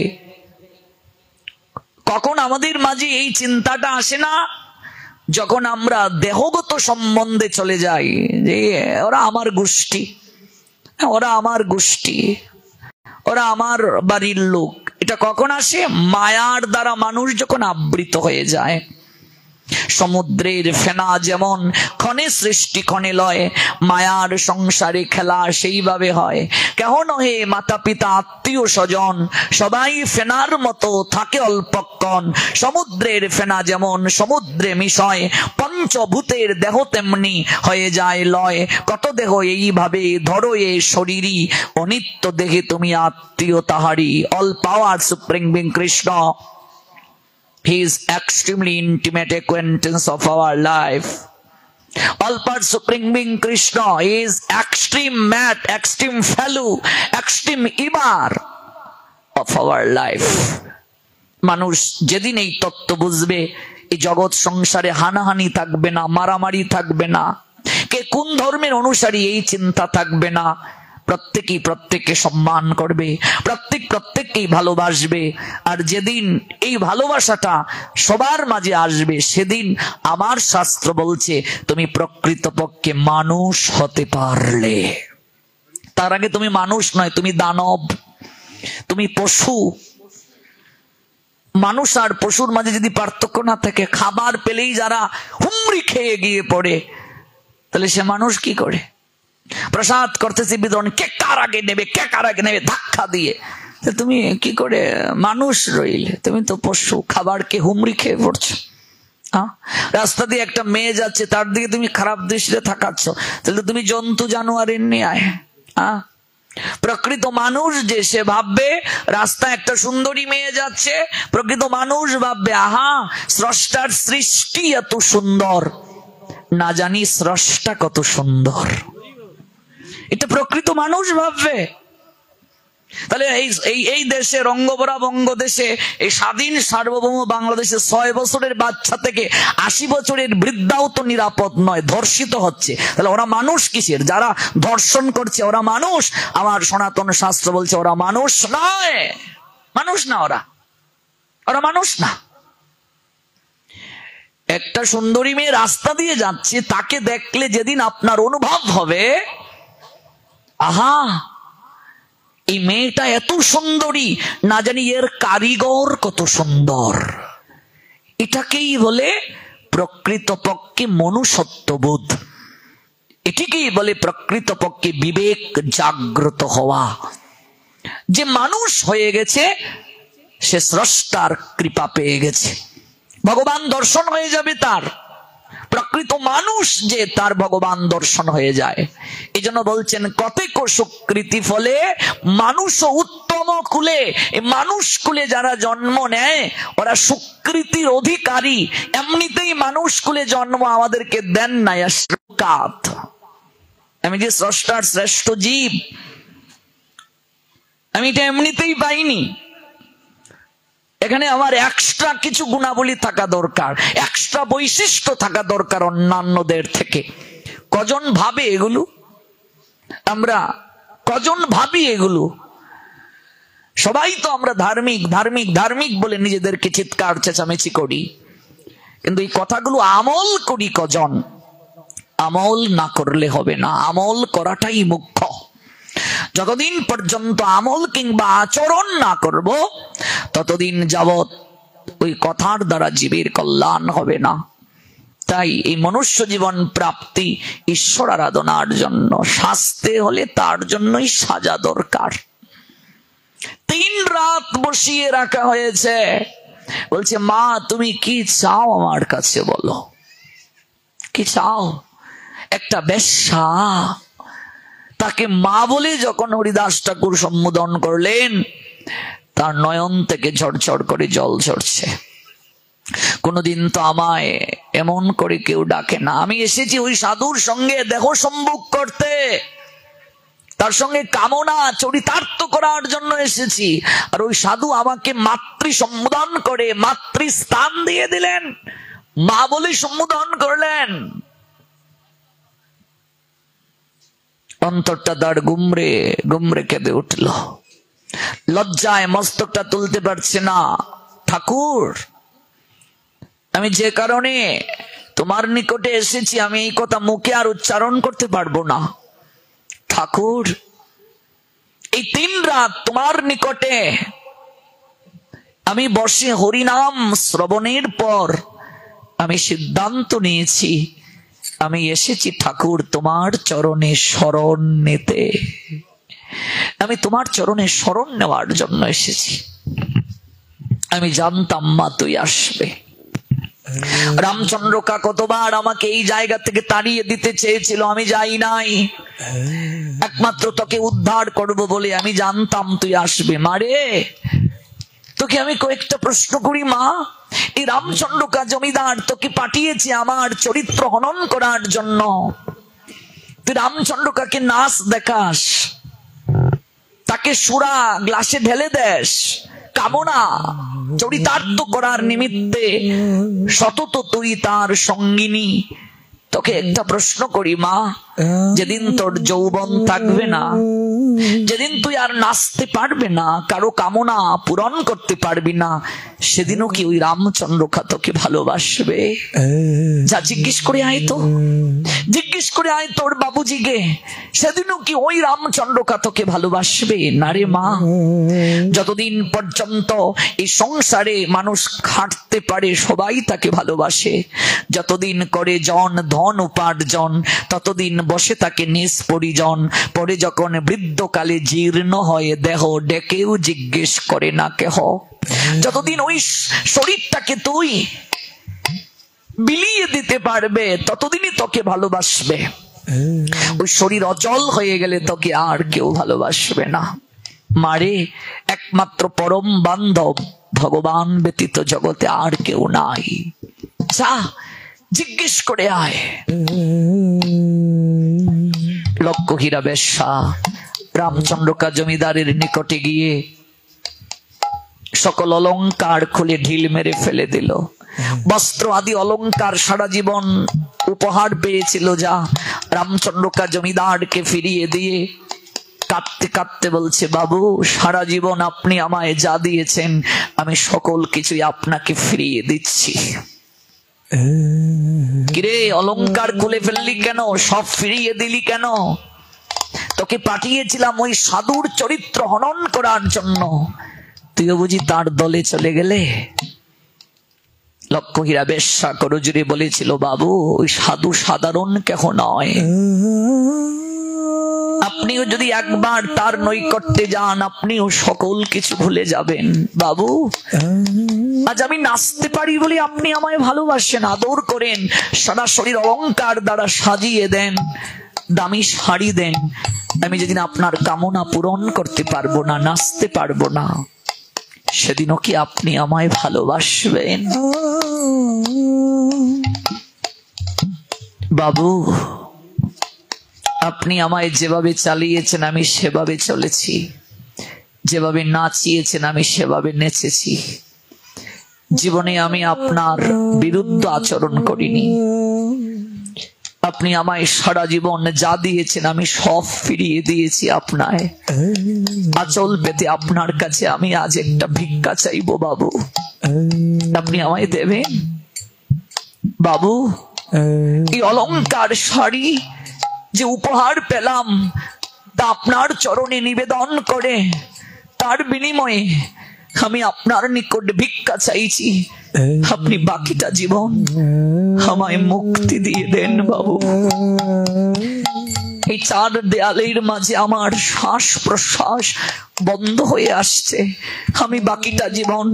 কখন আমাদের মাঝে এই চিন্তাটা আসে না? যখন আমরা দেহগত সম্বন্ধে চলে যাই, যে ওরা আমার গোষ্ঠী, ওরা আমার গোষ্ঠী, ওরা আমার বাড়ির লোক। এটা কখন আসে? মায়ার দ্বারা মানুষ যখন আবৃত হয়ে যায়। সমুদ্রের ফেনা যেমন ক্ষণে সৃষ্টি ক্ষণে লয়, মায়ার সংসারে খেলা সেইভাবে হয়। কেহ নহে মাতা পিতা আত্মীয় স্বজন, সবাই ফেনার মতো থাকে অল্পক্ষণ। সমুদ্রের ফেনা যেমন সমুদ্রে মিশয়, পঞ্চভূতের দেহ তেমনি হয়ে যায় লয়। কত দেহ এইভাবে ধরো এ শরীরই, অনিত্য দেহে তুমি আত্মীয় তাহারি। All power supreme being Krishna, He is extremely intimate acquaintance of our life. All part Supreme Being Krishna is extreme mat, extreme fellow, extreme imar of our life. মানুষ যেদিন এই তত্ত্ব বুঝবে, এই জগৎ সংসারে হানাহানি থাকবে না, মারামারি থাকবে না, কে কোন ধর্মের অনুসারী এই চিন্তা থাকবে না। প্রত্যেকেই প্রত্যেককে সম্মান করবে, প্রত্যেক প্রত্যেককেই ভালোবাসবে। আর যেদিন এই ভালোবাসাটা সবার মাঝে আসবে, সেদিন আমার শাস্ত্র বলছে তুমি প্রকৃতপক্ষে মানুষ হতে পারলে। তার আগে তুমি মানুষ নয়, তুমি দানব, তুমি পশু। মানুষ আর পশুর মাঝে যদি পার্থক্য না থাকে, খাবার পেলেই যারা হুমড়ি খেয়ে গিয়ে পড়ে, তাহলে সে মানুষ কি করে? প্রসাদ করতেছি বিতরণ, কে কার আগে নেবে, কে কার আগে নেবে, ধাক্কা দিয়ে। তুমি কি করে মানুষ রইলে? তুমি তো পশু, খাবারকে হুমড়ি খেয়ে পড়ছো। রাস্তা দিয়ে একটা মেয়ে যাচ্ছে, তার দিকে তুমি খারাপ দৃষ্টিতে থাকাচ্ছ, তাহলে তুমি জন্তু জানোয়ারের ন্যায়। প্রকৃত মানুষ যে, সে ভাববে রাস্তা একটা সুন্দরী মেয়ে যাচ্ছে, প্রকৃত মানুষ ভাববে আহা স্রষ্টার সৃষ্টি এত সুন্দর, না জানি স্রষ্টা কত সুন্দর। এটা প্রকৃত মানুষ ভাববে। তাহলে এই দেশে, রঙ্গবরা বঙ্গদেশে, এই স্বাধীন সার্বভৌম বাংলাদেশে 6 বছরের বাচ্চা থেকে 80 বছরের বৃদ্ধাও তো নিরাপদ নয়, ধর্ষিত হচ্ছে। তাহলে ওরা মানুষ কিসের? যারা ধর্ষণ করছে ওরা মানুষ? আমার সনাতন শাস্ত্র বলছে ওরা মানুষ নয়, মানুষ না, ওরা মানুষ না। একটা সুন্দরী মেয়ে রাস্তা দিয়ে যাচ্ছে, তাকে দেখলে যেদিন আপনার অনুভব হবে আহা এই মেয়েটা এত সুন্দরী, না জানি এর কারিগর কত সুন্দর, এটাকেই বলে প্রকৃতপক্ষে মনুষ্যত্ববোধ। এটিকেই বলে প্রকৃতপক্ষে বিবেক জাগ্রত হওয়া। যে মানুষ হয়ে গেছে সে স্রষ্টার কৃপা পেয়ে গেছে, ভগবান দর্শন হয়ে যাবে তার। প্রকৃত মানুষ যে, তার ভগবান দর্শন হয়ে যায়। এই জন্য বলছেন কতেক সুকৃতি ফলে মানুষ উত্তম কুলে। মানুষ কুলে যারা জন্ম নেয় ওরা সুকৃতির অধিকারী। এমনিতেই মানুষ কুলে জন্ম আমাদেরকে দেন নাই। আমি যে স্রষ্টার শ্রেষ্ঠ জীব, আমি এটা এমনিতেই পাইনি। এখানে আমার এক্সট্রা কিছু গুণাবলী থাকা দরকার, এক্সট্রা বৈশিষ্ট্য থাকা দরকার অন্যান্যদের থেকে। কজন ভাবে এগুলো? আমরা কজন ভাবি এগুলো? সবাই তো আমরা ধার্মিক ধার্মিক ধার্মিক বলে নিজেদেরকে চিৎকার চেঁচামেচি করি, কিন্তু এই কথাগুলো আমল করি কজন? আমল না করলে হবে না, আমল করাটাই মুখ্য। যতদিন পর্যন্ত আমল কিংবা আচরণ না করব ততদিন যাবৎ ওই কথার দ্বারা জীবের কল্যাণ হবে না। তাই এই মনুষ্য জীবন প্রাপ্তি ঈশ্বর আরাধনার জন্য, শাস্তে হলে তার জন্যই সাজা দরকার। 3 রাত বসিয়ে রাখা হয়েছে। বলছে, মা তুমি কি চাও আমার কাছে বলো, কি চাও? একটা বেশ্যা, তাকে মা বলে যখন হরিদাস ঠাকুর সম্বোধন করলেন, তার নয়ন থেকে ঝরঝর করে জল ঝরছে। কোনদিন তো আমায় এমন করে কেউ ডাকে না। আমি এসেছি ওই সাধুর সঙ্গে দেহ সম্ভোগ করতে, তার সঙ্গে কামনা চরিতার্থ করার জন্য এসেছি। আর ওই সাধু আমাকে মাতৃ সম্বোধন করে মাতৃ স্থান দিয়ে দিলেন, মা বলে সম্বোধন করলেন। অন্তরটা তার গুমরে গুমরে কেঁদে উঠল। লজ্জায় মস্তকটা তুলতে পারছে না। ঠাকুর, আমি যে কারণে তোমার নিকটে এসেছি, আমি এই কথা মুখে আর উচ্চারণ করতে পারবো না। ঠাকুর, এই 3 রাত তোমার নিকটে আমি বসে হরিনাম শ্রবণের পর আমি সিদ্ধান্ত নিয়েছি, আমি এসেছি ঠাকুর তোমার চরণে শরণ নিতে। আমি তোমার চরণে শরণ নেওয়ার জন্য এসেছি। আমি জানতাম মা তুই আসবে। রামচন্দ্রকা কতবার আমাকে এই জায়গা থেকে তাড়িয়ে দিতে চেয়েছিল, আমি যাই নাই। একমাত্র তোকে উদ্ধার করব বলে আমি জানতাম তুই আসবে। মারে, তোকে আমি কয়েকটা প্রশ্ন করি মা। এই রামচন্দ্রকা জমিদার তোকে পাঠিয়েছে আমার চরিত্র হনন করার জন্য। তুই রামচন্দ্রকাকে নাচ দেখাস, তাকে সুরা গ্লাসে ঢেলে দেস, কামনা চরিতার্থ করার নিমিত্তে সতত তুই তার সঙ্গিনী। তোকে একটা প্রশ্ন করি মা, যেদিন তোর যৌবন থাকবে না, যেদিন তুই আর নাচতে পারবে না, কারো কামনা পূরণ করতে পারবি না, সেদিনও কি ওই রামচন্দ্রকা তোকে ভালোবাসবে? যা জিজ্ঞেস করে আয় তো, জিজ্ঞেস করে আয় তোর বাবুজিকে, সেদিনও কি ওই রামচন্দ্রকা তোকে ভালোবাসবে? না রে মা, যতদিন পর্যন্ত এই সংসারে মানুষ খাটতে পারে সবাই তাকে ভালোবাসে। যতদিন করে ধন উপার্জন, ততদিন বসে তাকে নিজ পরিজন। পরে যখন বৃদ্ধকালে জীর্ণ হয়ে দেহ, ডেকেও জিজ্ঞেস করে না কেহ। যতদিন ওই শরীরটাকে তুই বিলিয়ে দিতে পারবে, ততদিনই তোকে ভালোবাসবে। ওই শরীর অচল হয়ে গেলে তোকে আর কেউ ভালোবাসবে না। মারে, একমাত্র পরম বান্ধব ভগবান ব্যতীত জগতে আর কেউ নাই। যা জিজ্ঞেস করে আয়। লক্ষ্মীরা বেশ্যা রামচন্দ্রকা জমিদারের নিকটে গিয়ে সকল অলংকার খুলে ঢিল মেরে ফেলে দিল। বস্ত্র আদি অলংকার সারা জীবন উপহার পেয়েছিল, যা রামচন্দ্রকা জমিদারকে ফিরিয়ে দিয়ে কাঁদতে কাঁদতে বলছে, বাবু সারা জীবন আপনি আমায় যা দিয়েছেন, আমি সকল কিছুই আপনাকে ফিরিয়ে দিচ্ছি। কিরে, অলংকার খুলে ফেললি কেন? সব ফিরিয়ে দিলি কেন? তোকে পাঠিয়েছিলাম ওই সাধুর চরিত্র হনন করার জন্য, তুইও বুঝি তার দলে চলে গেলে? লক্ষ্মীরা বেশ্যা করজুড়ে বলেছিল, বাবু ওই সাধু সাধারণ কেহ নয়। আপনিও যদি একবার তার নৈকট্যে যান, আপনিও সকল কিছু ভুলে যাবেন। বাবু, আজ আমি নাচতে পারি বলে আপনি আমায় ভালোবাসেন, আদর করেন, সারা শরীর অলংকার দ্বারা সাজিয়ে দেন, দামি শাড়ি দেন। আমি যেদিন আপনার কামনা পূরণ করতে পারবো না, নাচতে পারবো না, সেদিনও কি আপনি আমায় ভালোবাসবেন? বাবু, আপনি আমায় যেভাবে চালিয়েছেন আমি সেভাবে চলেছি, যেভাবে নাচিয়েছেন আমি সেভাবে নেচেছি। জীবনে আমি আপনার বিরুদ্ধ আচরণ করিনি। আপনি আমায় সারা জীবন যা দিয়েছেন আমি সব ফিরিয়ে দিয়েছি আপনায়। আচল পেতে আপনার কাছে আমি আজ একটা ভিক্ষা চাইবো বাবু, আপনি আমায় দেবেন? বাবু, এই অলংকার শাড়ি যে উপহার পেলাম, তা আপনার চরণে নিবেদন করে তার বিনিময়ে আমি আপনার নিকট ভিক্ষা চাইছি। আপনি বাকিটা জীবন আমায় মুক্তি দিয়ে দেন বাবু। এই চার দেয়ালের মাঝে আমার শ্বাস প্রশ্বাস বন্ধ হয়ে আসছে, আমি বাকিটা জীবন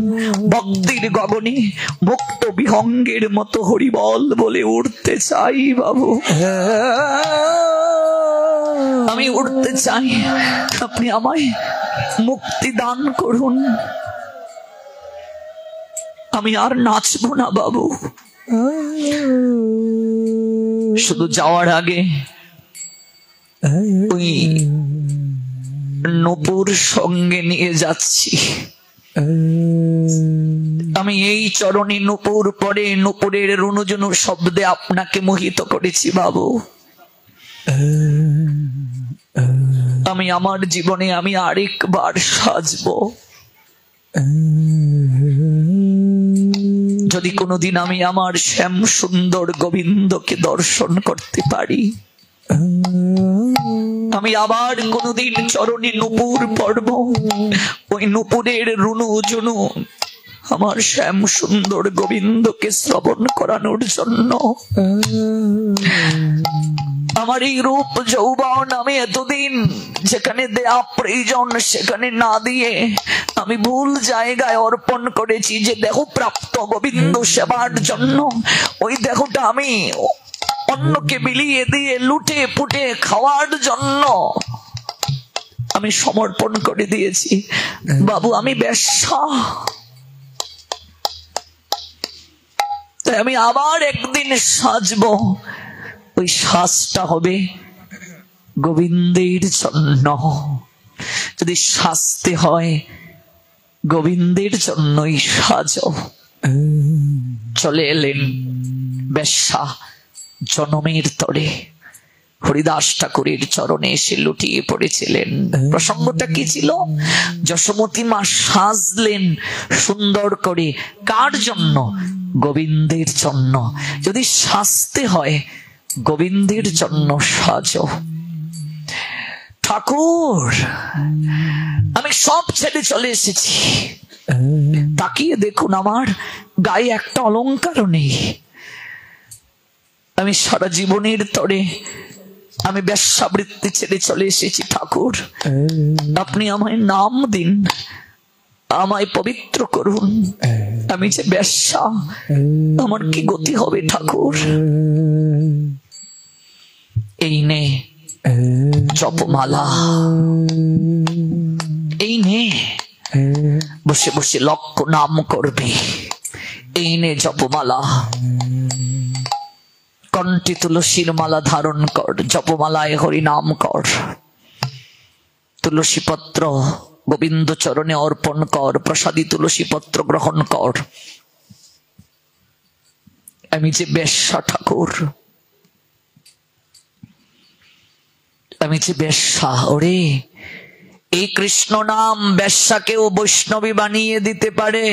ভক্তির গগনে মুক্ত বিহঙ্গের মতো হরিবল বলে উঠতে চাই বাবু। আমি উঠতে চাই, আপনি আমায় মুক্তি দান করুন। আমি আর নাচবো না বাবু। শুধু যাওয়ার আগে ওই নূপুর সঙ্গে নিয়ে যাচ্ছি। আমি এই চরণে নূপুর পরে নূপুরের রুনুঝুনু শব্দে আপনাকে মোহিত করেছি বাবু। আমি আমার জীবনে আমি আরেকবার সাজবো। যদি কোনোদিন আমি আমার শ্যাম সুন্দর গোবিন্দকে দর্শন করতে পারি, আমি আবার কোনোদিন চরণে নূপুর পড়ব। ওই নূপুরের রুনু জুনু আমার শ্যাম সুন্দর গোবিন্দকে শ্রবণ করানোর জন্য। আমার এই রূপ যৌবন আমি এতদিন যেখানে দেয়া প্রয়োজন সেখানে না দিয়ে আমি ভুল জায়গায় অর্পণ করেছি। যে দেহ প্রাপ্ত গোবিন্দ সেবার জন্য ওই দেহটা আমি অন্যকে বিলিয়ে দিয়ে লুটে পুটে খাওয়ার জন্য আমি সমর্পণ করে দিয়েছি বাবু। আমি বেশ্যা, তাই আমি আবার একদিন সাজবো। ওই সাজটা হবে গোবিন্দের জন্য। যদি সাজতে হয় গোবিন্দের জন্যই সাজো। চলে এলেন বেশ্যা জনমের তরে, হরিদাস ঠাকুরের চরণে এসে লুটিয়ে পড়েছিলেন। প্রসঙ্গটা কি ছিল? যশোমতী মা সাজলেন সুন্দর করে। কার জন্য? গোবিন্দের জন্য। যদি সাজতে হয় গোবিন্দের জন্য সাজো। ঠাকুর আমি সব ছেড়ে চলে এসেছি, তাকিয়ে দেখুন আমার গায়ে একটা অলংকারও নেই। আমি সারা জীবনের তরে আমি বেশ্যাবৃত্তি ছেড়ে চলে এসেছি। ঠাকুর আপনি আমায় নাম দিন, আমায় পবিত্র করুন। আমি যে বেশ্যা, আমার কি গতি হবে ঠাকুর? এই নে জপমালা, এই নে বসে বসে লক্ষ নাম করবি। এই নে জপমালা, কণ্ঠে তুলসীর মালা ধারণ কর, জপমালায় হরি নাম কর। তুলসী পত্র গোবিন্দ চরণে অর্পণ কর, প্রসাদী তুলসী পত্র গ্রহণ কর। আমি যে বেশ্যা ঠাকুর, আমি যে বেশ্যা। ওরে এই কৃষ্ণ নাম বেশ্যাকেও বৈষ্ণবী বানিয়ে দিতে পারে।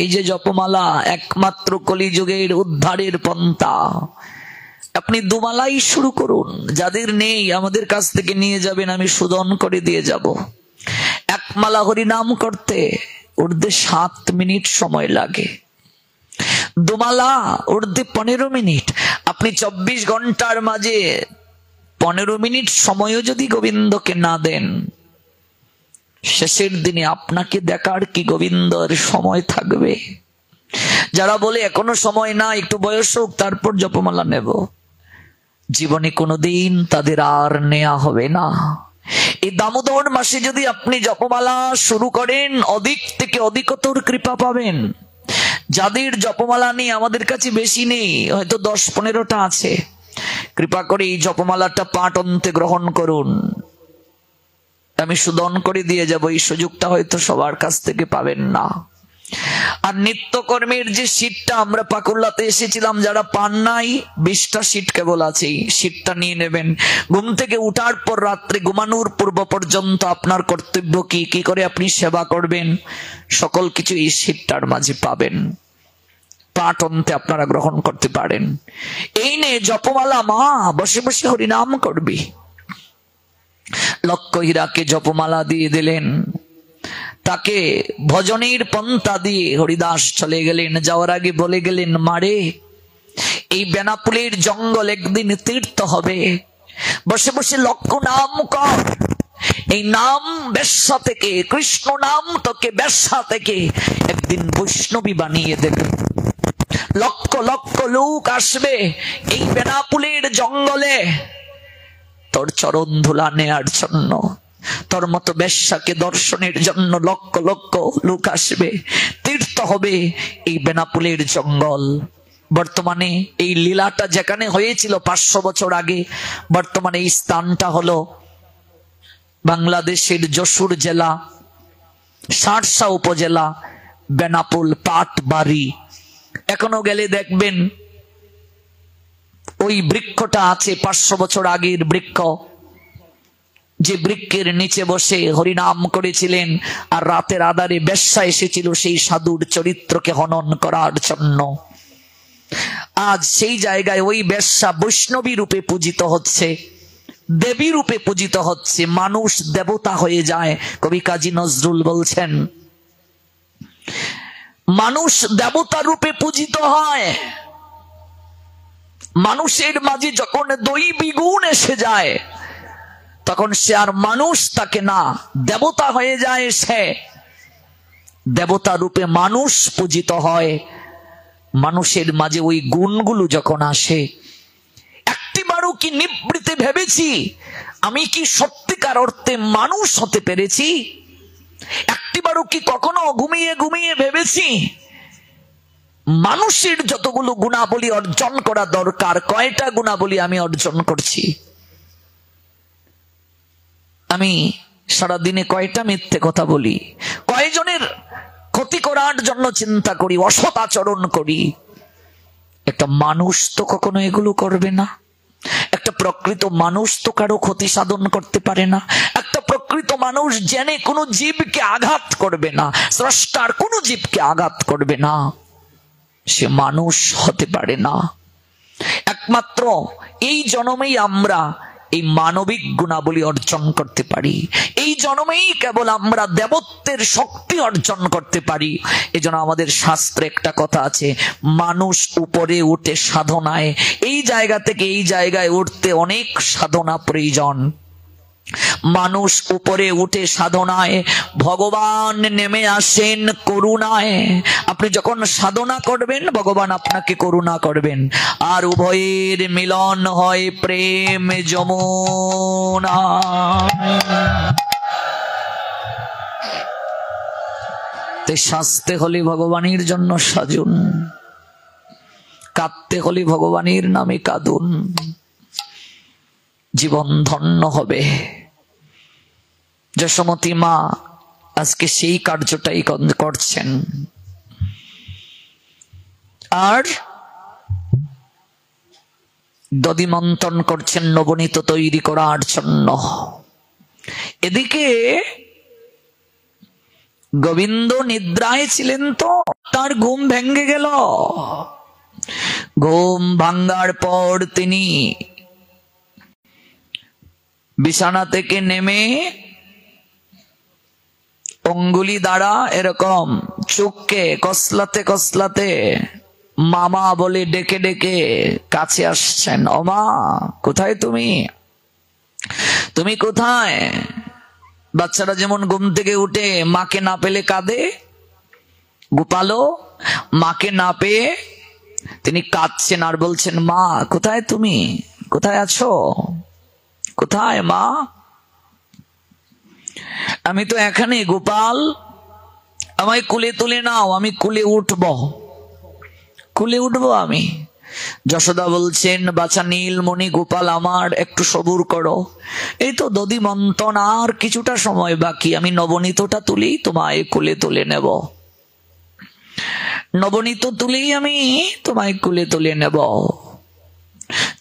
এই যে জপমালা একমাত্র কলিযুগের উদ্ধারের পন্থা। আপনি দুমালাই শুরু করুন, যাদের নেই আমাদের কাছ থেকে নিয়ে যাবেন, আমি শোধন করে দিয়ে যাব। এক মালা হরি নাম করতে ঊর্ধ্বে 7 মিনিট সময় লাগে, দুমালা ঊর্ধ্বে 15 মিনিট। আপনি 24 ঘন্টার মাঝে 15 মিনিট সময়ও যদি গোবিন্দকে না দেন, শেষের দিনে আপনাকে দেখার কি গোবিন্দর সময় থাকবে? যারা বলে এখনো সময় না, একটু বয়স হোক তারপর জপমালা নেব, জীবনে কোনোদিন তাদের আর নেওয়া হবে না। এই দামোদর মাসে যদি আপনি জপমালা শুরু করেন, অধিক থেকে অধিকতর কৃপা পাবেন। যাদের জপমালা নেই, আমাদের কাছে বেশি নেই, হয়তো 10-15টা আছে, কৃপা করে এই জপমালাটা পাঠ অন্তে গ্রহণ করুন। আমি শোধন করে দিয়ে যাব, এই সুযোগটা হয়তো সবার কাছ থেকে পাবেন না। আর নিত্যকর্মের যে শীটটা আমরা পাকুল্লাতে এসেছিলাম, যারা পান নাই, 20টা শীট কেবল আছে, শীটটা নিয়ে নেবেন। ঘুম থেকে উঠার পর রাত্রে ঘুমানোর পূর্ব পর্যন্ত আপনার কর্তব্য কি, কি করে আপনি সেবা করবেন, সকল কিছু এই শীটটার মাঝে পাবেন। পাঠ অন্তে আপনারা গ্রহণ করতে পারেন। এই নে জপমালা, মা বসে বসে হরিনাম করবি। লক্ষ হীরাকে জপমালা দিয়ে দিলেন, তাকে ভজনের পন্থা দিয়ে হরিদাস চলে গেলেন। যাওয়ার আগে বলে গেলেন, মারে এই বেনাপুলের জঙ্গল একদিন তীর্থ হবে, বসে বসে লক্ষ নাম কর। এই নাম বেশ্যা থেকে, কৃষ্ণ নাম তোকে বেশ্যা থেকে একদিন বৈষ্ণবী বানিয়ে দেবে। লক্ষ লক্ষ লোক আসবে এই বেনাপুলের জঙ্গলে তোর চরণ ধুলা নেয়ার জন্য, তোর মতো বেশ্যাকে দর্শনের জন্য লক্ষ লক্ষ লোক আসবে। তীর্থ হবে এই বেনাপুলের জঙ্গল। বর্তমানে এই লীলাটা যেখানে হয়েছিল 500 বছর আগে, বর্তমানে এই স্থানটা হলো বাংলাদেশের যশোর জেলা, শার্শা উপজেলা, বেনাপুল পাটবাড়ি। এখনো গেলে দেখবেন ওই বৃক্ষটা আছে 500 বছর আগের বৃক্ষ, যে বৃক্ষের নিচে বসে হরিনাম করেছিলেন আর রাতের আধারে বেশ্যা এসেছিল সেই সাধুর চরিত্রকে হনন করার জন্য। আজ সেই জায়গায় ওই বেশ্যা বৈষ্ণবী রূপে পূজিত হচ্ছে, দেবী রূপে পূজিত হচ্ছে। মানুষ দেবতা হয়ে যায়। কবি কাজী নজরুল বলছেন, মানুষ দেবতা রূপে পূজিত হয়। মানুষের মাঝে যখন দৈবী গুণ এসে যায়, তখন সে আর মানুষ থাকে না, দেবতা হয়ে যায়। সে দেবতা রূপে মানুষ পূজিত হয়। মানুষের মাঝে ওই গুণগুলো যখন আসে, একটিবারও কি নিবৃতে ভেবেছি আমি কি সত্যিকার অর্থে মানুষ হতে পেরেছি? একটিবারও কি কখনো ঘুমিয়ে ঘুমিয়ে ভেবেছি মানুষের যতগুলো গুণাবলী অর্জন করা দরকার, কয়টা গুণাবলী আমি অর্জন করছি? আমি সারাদিনে কয়টা মিথ্যে কথা বলি, কয়জনের ক্ষতি করার জন্য চিন্তা করি, অসৎ আচরণ করি। একটা মানুষ তো কখনো এগুলো করবে না। একটা প্রকৃত মানুষ তো কারো ক্ষতি সাধন করতে পারে না। একটা প্রকৃত মানুষ জেনে কোনো জীবকে আঘাত করবে না, স্রষ্টার কোনো জীবকে আঘাত করবে না, সে মানুষ হতে পারে না। একমাত্র এই জন্মেই আমরা এই মানবিক গুণাবলী অর্জন করতে পারি। এই জন্মেই কেবল আমরা দেবত্বের শক্তি অর্জন করতে পারি। এজন্য আমাদের শাস্ত্রে একটা কথা আছে, মানুষ উপরে উঠে সাধনায়। এই জায়গা থেকে এই জায়গায় উঠতে অনেক সাধনা প্রয়োজন। মানুষ উপরে উঠে সাধনায়, ভগবান নেমে আসেন করুণায়। আপনি যখন সাধনা করবেন, ভগবান আপনাকে করুণা করবেন, আর উভয়ের মিলন হয় প্রেম যমুনা। তে সাজতে হলে ভগবানের জন্য সাজুন, কাঁদতে হলে ভগবানের নামে কাঁদুন, জীবন ধন্য হবে। যশোমতী মা আজকে সেই কার্যটাই করছেন। আর দধি মন্থন করছেন নবনীত তৈরি করার জন্য। এদিকে গোবিন্দ নিদ্রায় ছিলেন, তো তার ঘুম ভেঙে গেল। ঘুম ভাঙ্গার পর তিনি বিছানা থেকে নেমে অঙ্গুলি দ্বারা এরকম চোখকে কসলাতে কসলাতে মামা বলে ডেকে ডেকে কাছে আসছেন। ও মা, কোথায় তুমি? তুমি কোথায়? বাচ্চারা যেমন ঘুম থেকে উঠে মাকে না পেলে কাঁদে, গোপালও মাকে না পেয়ে তিনি কাঁদছেন আর বলছেন, মা কোথায় তুমি? কোথায় আছো? কোথায় মা? আমি তো এখানে গোপাল, আমায় কুলে তুলে নাও, আমি কুলে উঠবো, কুলে উঠবো আমি। যশোদা বলছেন, বাছা নীলমণি গোপাল আমার, একটু সবুর করো, এই তো দধি মন্থন আর কিছুটা সময় বাকি, আমি নবনীতটা তুলেই তোমায় কুলে তুলে নেব, নবনীত তুলেই আমি তোমায় কুলে তুলে নেব।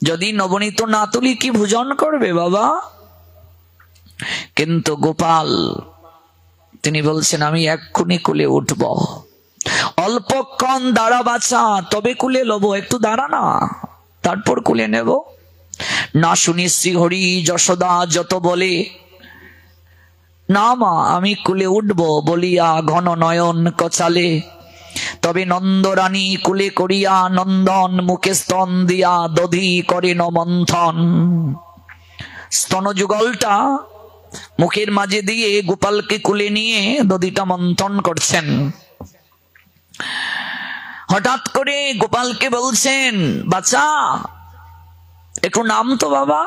যদি নবনীত না তুলি কি ভোজন করবে বাবা? কিন্তু গোপাল তিনি বলছেন, আমি এক্ষুনি কুলে উঠব। অল্পক্ষণ দাঁড়া বাছা, তবে কুলে লব, একটু দাঁড়া না, তারপর কুলে নেব। না শুনি শ্রীহরি যশোদা যত বলে, না মা আমি কুলে উঠব বলিয়া ঘন নয়ন কচালে। তবে নন্দরানী কুলে করিয়া নন্দন মুখে স্তন দিয়া দধি করেন মন্থন। স্তন যুগলটা মুখের মাঝে দিয়ে গোপালকে কুলে নিয়ে দধিটা মন্থন করছেন। হঠাৎ করে গোপালকে বলছেন, বাচ্চা একটু নাম তো বাবা,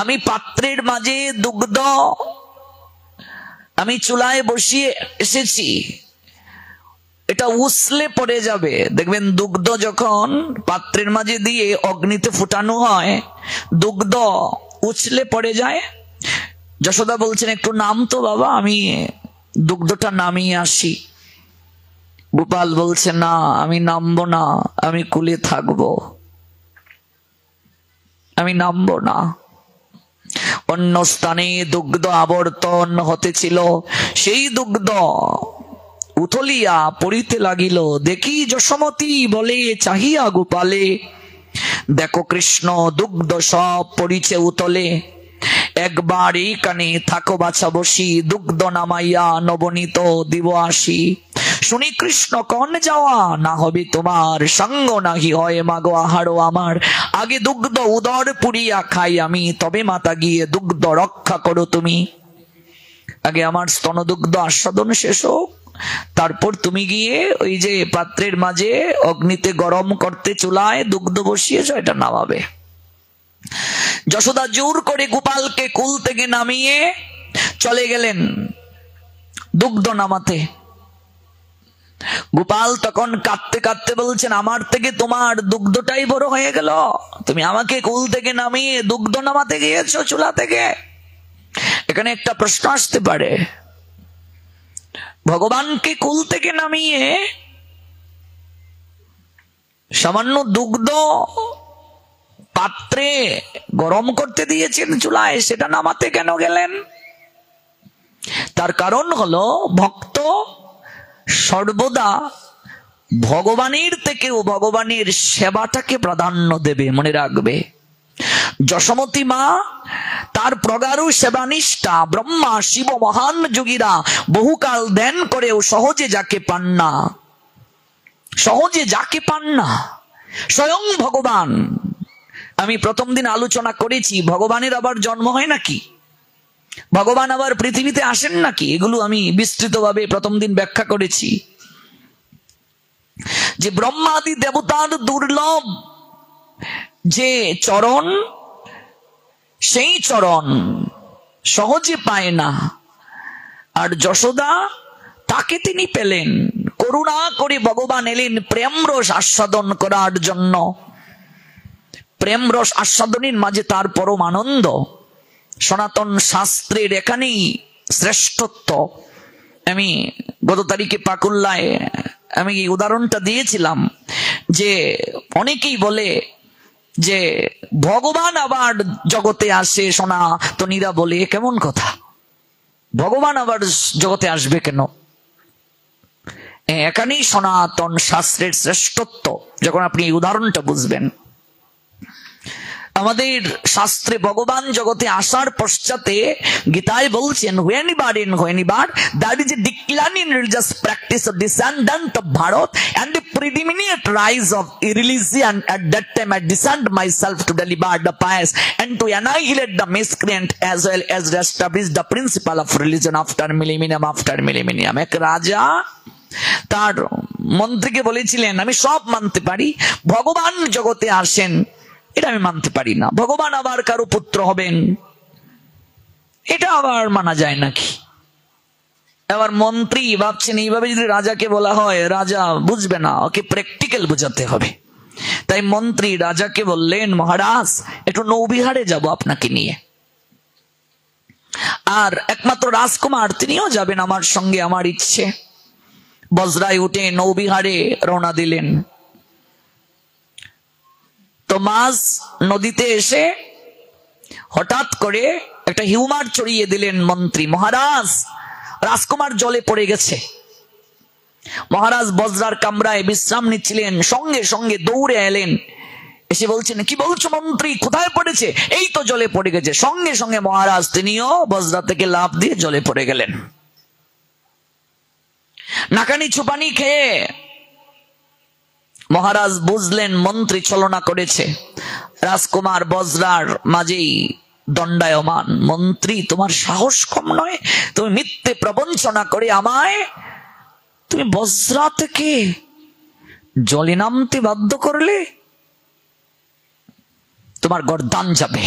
আমি পাত্রের মাঝে দুগ্ধ আমি চুলায় বসিয়ে এসেছি, এটা উছলে পড়ে যাবে। দেখবেন দুগ্ধ যখন পাত্রের মাঝে দিয়ে অগ্নিতে ফুটানো হয়, দুগ্ধ উছলে পড়ে যায়। যশোদা বলছেন, একটু নাম তো বাবা, আমি দুগ্ধটা নামিয়ে আসি। গোপাল বলছে, না আমি নামবো না, আমি কুলে থাকবো, আমি নামবো না। অন্য স্থানে দুগ্ধ আবর্তন হতেছিল, সেই দুগ্ধ উথলিয়া পড়িতে লাগিল। দেখি যশোমতী বলে চাহিয়া গোপালে, দেখো কৃষ্ণ দুগ্ধ সব পড়িছে উতলে। একবার এই কানে থাকো বাছা বসি, দুগ্ধ নামাইয়া নবনীত দিব আসি। শুনি কৃষ্ণ কন যাওয়া না হবে তোমার, সঙ্গ নাহি হয় মাগো আহারো আমার। আগে দুগ্ধ উদর পুরিয়া খাই আমি, তবে মাতা গিয়ে দুগ্ধ রক্ষা করো তুমি। আগে আমার স্তনদুগ্ধ আস্বাদন শেষ হোক, তারপর তুমি গিয়ে ওই যে পাত্রের মাঝে অগ্নিতে গরম করতে চুলায় দুগ্ধ বসিয়েছ, এটা নামাবে। যশোদা জোর করে গোপালকে কুল থেকে নামিয়ে চলে গেলেন দুগ্ধ নামাতে। গোপাল তখন কাঁদতে কাঁদতে বলছেন, আমার থেকে তোমার দুগ্ধটাই বড় হয়ে গেল, তুমি আমাকে কুল থেকে নামিয়ে দুগ্ধ নামাতে গিয়েছো চুলা থেকে। এখানে একটা প্রশ্ন আসতে পারে, ভগবানকে কুল থেকে নামিয়ে সামান্য দুগ্ধ পাত্রে গরম করতে দিয়েছেন চুলায়, সেটা নামাতে কেন গেলেন? তার কারণ হলো, ভক্ত সর্বদা ভগবানের থেকেও ভগবানের সেবাটাকে প্রাধান্য দেবে, মনে রাখবে। যশোমতী মা তার প্রগাঢ় সেবানিষ্ঠা, ব্রহ্মা শিব মহান যোগীরা বহুকাল ধ্যান করেও সহজে যাকে পান না, সহজে যাকে পান না স্বয়ং ভগবান। আমি প্রথম দিন আলোচনা করেছি, ভগবানের আবার জন্ম হয় নাকি, ভগবান আবার পৃথিবীতে আসেন নাকি, এগুলো আমি বিস্তৃতভাবে প্রথম দিন ব্যাখ্যা করেছি। যে ব্রহ্মাদি দেবতার দুর্লভ যে চরণ, সেই চরণ সহজে পায় না, আর যশোদা তাকে তিনি পেলেন। করুণা করে ভগবান এলেন প্রেম রস আস্বাদন করার জন্য। প্রেম রস আস্বাদনের মাঝে তার পরম আনন্দ। সনাতন শাস্ত্রের এখানেই শ্রেষ্ঠত্ব। আমি গত তারিখে পাকুল্লায় আমি এই উদাহরণটা দিয়েছিলাম যে অনেকেই বলে যে ভগবান আবার জগতে আসে, সনাতনীরা বলে কেমন কথা, ভগবান আবার জগতে আসবে কেন? এখানেই সনাতন শাস্ত্রের শ্রেষ্ঠত্ব, যখন আপনি এই উদাহরণটা বুঝবেন। আমাদের শাস্ত্রে ভগবান জগতে আসার পশ্চাতে গীতায় বলছেন, when there is a decline in religious practice of descendant of Bharat and the predominant rise of religion, at that time I descend myself to deliver the pious and to annihilate the miscreant as well as establish the principle of religion after millennium. এক রাজা তার মন্ত্রীকে বলেছিলেন, আমি সব মানতে পারি, ভগবান জগতে আসেন এটা আমি মানতে পারি না, ভগবান আবার কারো পুত্র হবেন এটা আবার মানা যায় নাকি? এবার মন্ত্রী ভাবছেন এইভাবে যদি রাজাকে বলা হয় রাজা বুঝবে না, ওকে প্র্যাকটিক্যাল বোঝাতে হবে। তাই মন্ত্রী রাজাকে বললেন, মহারাজ একটু নৌবিহারে যাব আপনাকে নিয়ে, আর একমাত্র রাজকুমার তিনিও যাবেন আমার সঙ্গে, আমার ইচ্ছে। বজ্রায় উঠে নৌবিহারে রওনা দিলেন। তো মাঝ নদীতে এসে হঠাৎ করে একটা হিউমার ছড়িয়ে দিলেন মন্ত্রী, মহারাজ রাজকুমার জলে পড়ে গেছে। মহারাজ বজ্রার কামরায় বিশ্রাম নিচ্ছিলেন, সঙ্গে সঙ্গে দৌড়ে এলেন, এসে বলছেন, কি বলছো মন্ত্রী, কোথায় পড়েছে? এই তো জলে পড়ে গেছে। সঙ্গে সঙ্গে মহারাজ তিনিও বজরা থেকে লাফ দিয়ে জলে পড়ে গেলেন। নাকানি ছুপানি খেয়ে মহারাজ বুঝলেন মন্ত্রী ছলনা করেছে। রাজকুমার বজরার মাঝেই দণ্ডায়মান। মন্ত্রী, তোমার সাহস কম নয়? তুমি মিথ্যে প্রবঞ্চনা করে আমায় তুমি বজরা থেকে জলে নামতে বাধ্য করলে, তোমার গর্দান যাবে।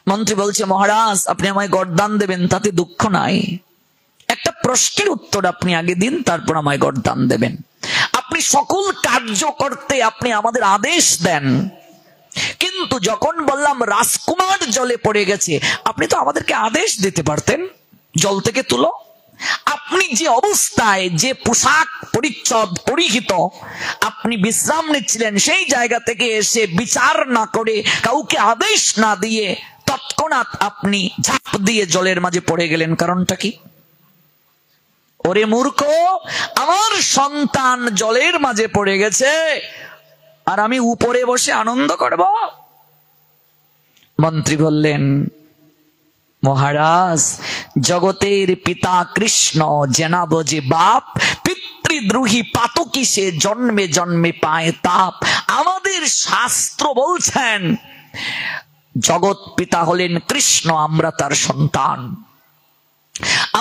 মন্ত্রী বলছে, মহারাজ আপনি আমায় গর্দান দেবেন তাতে দুঃখ নাই, একটা প্রশ্নের উত্তর আপনি আগে দিন, তারপর আমায় গর্দান দেবেন। আপনি সকল কার্য করতে আপনি আমাদের আদেশ দেন, কিন্তু যখন বললাম রাজকুমার জলে পড়ে গেছে, আপনি তো আমাদেরকে আদেশ দিতে পারতেন জল থেকে তুলো। আপনি যে অবস্থায়, যে পোশাক পরিচ্ছদ পরিহিত আপনি বিশ্রাম নিচ্ছিলেন, সেই জায়গা থেকে এসে বিচার না করে, কাউকে আদেশ না দিয়ে তৎক্ষণাৎ আপনি ঝাঁপ দিয়ে জলের মাঝে পড়ে গেলেন, কারণটা কি? ওরে মূর্খ, আমার সন্তান জলের মাঝে পড়ে গেছে আর আমি উপরে বসে আনন্দ করব? মন্ত্রী বললেন, মহারাজ জগতের পিতা কৃষ্ণ জেনাব যে বাপ, পিতৃদ্রোহী পাতকি সে জন্মে জন্মে পায় তাপ। আমাদের শাস্ত্র বলছেন জগৎ পিতা হলেন কৃষ্ণ, আমরা তার সন্তান।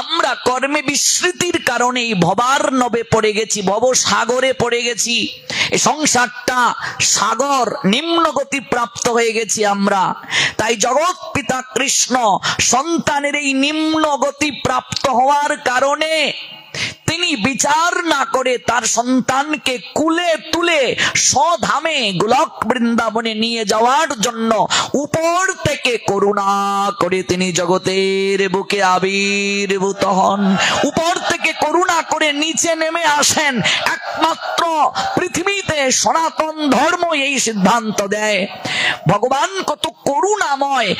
আমরা কর্মে বিস্মৃতির কারণে ভবার নবে পড়ে গেছি, ভব সাগরে পড়ে গেছি। এই সংসারটা সাগর, নিম্ন গতি প্রাপ্ত হয়ে গেছি আমরা। তাই জগৎ পিতা কৃষ্ণ সন্তানের এই নিম্ন গতি প্রাপ্ত হওয়ার কারণে তিনি বিচার না করে তার সন্তানকে কুলে তুলে স্বধামে গোলক বৃন্দাবনে নিয়ে যাওয়ার জন্য উপর থেকে করুণা করে তিনি জগতের বুকে আবির্ভূত হন। উপর থেকে করুণা করে নিচে নেমে আসেন। একমাত্র পৃথিবীতে সনাতন ধর্ম এই সিদ্ধান্ত দেয়, ভগবান কত করুণাময়,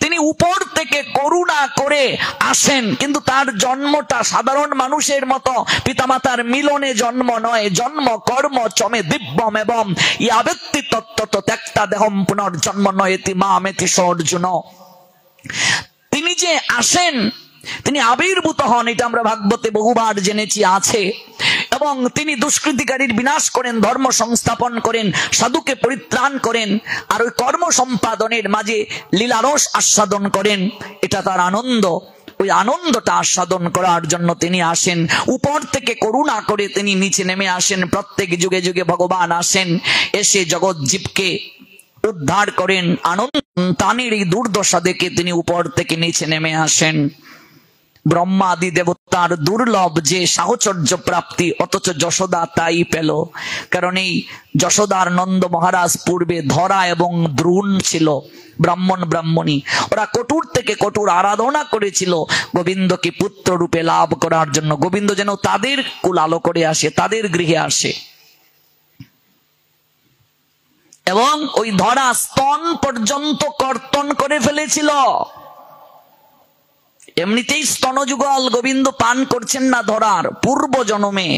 তিনি উপর থেকে করুণা করে আসেন, কিন্তু তার জন্মটা সাধারণ মানুষের মতো পিতামাতার মিলনে জন্ম নয়। জন্ম কর্ম চমে দিব্যম এবং ইয়াবেত্তি তত্ত্বত ত্যক্তা দেহম পুনর্জন্ম নয়েতি মামেতি সর্জুন। তিনি যে আসেন, তিনি আবির্ভূত হন, এটা আমরা ভাগবতে বহুবার জেনেছি আছে। এবং তিনি দুষ্কৃতিকারীর বিনাশ করেন, ধর্ম সংস্থাপন করেন, সাধুকে পরিত্রাণ করেন, আর ওই কর্ম সম্পাদনের মাঝে লীলারস আস্বাদন করেন। এটা তার আনন্দ। ওই আনন্দটা আস্বাদন করার জন্য তিনি আসেন। উপর থেকে করুণা করে তিনি নিচে নেমে আসেন। প্রত্যেক যুগে যুগে ভগবান আসেন, এসে জগৎ জীবকে উদ্ধার করেন। আনন্দ তানের এই দুর্দশা দেখে তিনি উপর থেকে নিচে নেমে আসেন। ব্রহ্মাদি দেবতার দুর্লভ যে সাহচর্য প্রাপ্তি, অথচ যশোদা তাই পেল। কারণ এই যশোদার নন্দ মহারাজ পূর্বে ধরা এবং দ্রুণ ছিল, ব্রাহ্মণ ব্রাহ্মণী। ওরা কটুর থেকে কটুর আরাধনা করেছিল গোবিন্দকে পুত্র রূপে লাভ করার জন্য। গোবিন্দ যেন তাদের কুল আলো করে আসে, তাদের গৃহে আসে। এবং ওই ধরা স্তন পর্যন্ত কর্তন করে ফেলেছিল। এমনিতেই স্তনযুগল গোবিন্দ পান করছেন না ধরার, পূর্ব জন্মে।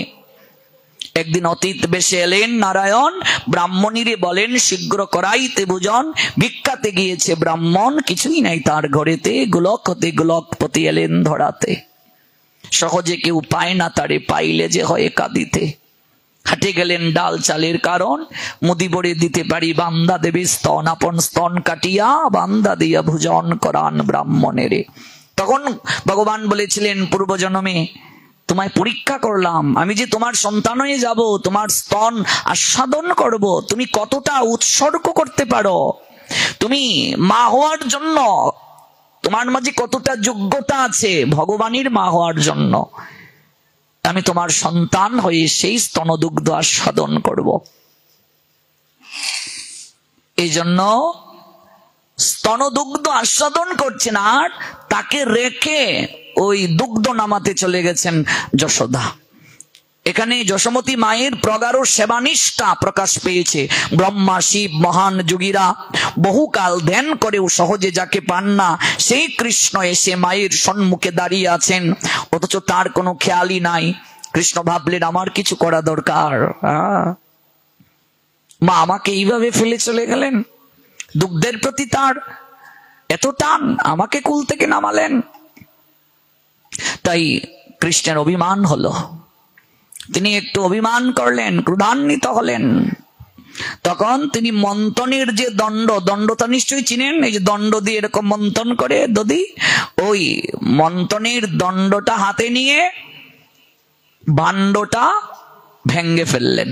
একদিন অতীত বেশে এলেন নারায়ণ, ব্রাহ্মণীরে বলেন শীঘ্র করাইতে ভোজন। ভিক্ষাতে গিয়েছে ব্রাহ্মণ, কিছুই নাই তার ঘরেতে। গোলক হতে গোলকপতি এলেন ধরাতে। সহজে কেউ পায় না তারে, পাইলে যে হয় কাঁদিতে। হাটে গেলেন ডাল চালের কারণ, মুদি বড়ে দিতে পারি বান্দা দেবে স্তন। আপন স্তন কাটিয়া বান্দা দিয়া ভোজন করান ব্রাহ্মণেরে। তখন ভগবান বলেছিলেন, পূর্বজন্মে তোমায় পরীক্ষা করলাম, আমি যে তোমার সন্তান হয়ে যাব, তোমার স্তন আস্বাদন করব, তুমি কতটা উৎসর্গ করতে পারো, তুমি মা হওয়ার জন্য তোমার মাঝে কতটা যোগ্যতা আছে ভগবানের মা হওয়ার জন্য। আমি তোমার সন্তান হয়ে সেই স্তনদুগ্ধ আস্বাদন করব। এই জন্য স্তনদুগ্ধ আস্বাদন করছেন, আর তাকে রেখে ওই দুগ্ধ নামাতে চলে গেছেন যশোদা। এখানে যশোমতী মায়ের প্রগাঢ় সেবানিষ্ঠা প্রকাশ পেয়েছে। ব্রহ্মা শিব মহান যোগীরা বহুকাল ধ্যান করেও সহজে যাকে পান না, সেই কৃষ্ণ এসে মায়ের সম্মুখে দাঁড়িয়ে আছেন, অথচ তার কোনো খেয়ালই নাই। কৃষ্ণ ভাবলেন আমার কিছু করা দরকার। মা আমাকে এইভাবে ফেলে চলে গেলেন, দুগ্ধের প্রতি তার এত টান, আমাকে কুল থেকে নামালেন। তাই কৃষ্ণের অভিমান হলো, তিনি একটু অভিমান করলেন, ক্রোধান্বিত হলেন। তখন তিনি মন্থনের যে দণ্ডটা নিশ্চয়ই চিনেন, এই যে দণ্ড দিয়ে এরকম মন্থন করে দধি, ওই মন্থনের দণ্ডটা হাতে নিয়ে ভাণ্ডটা ভেঙ্গে ফেললেন।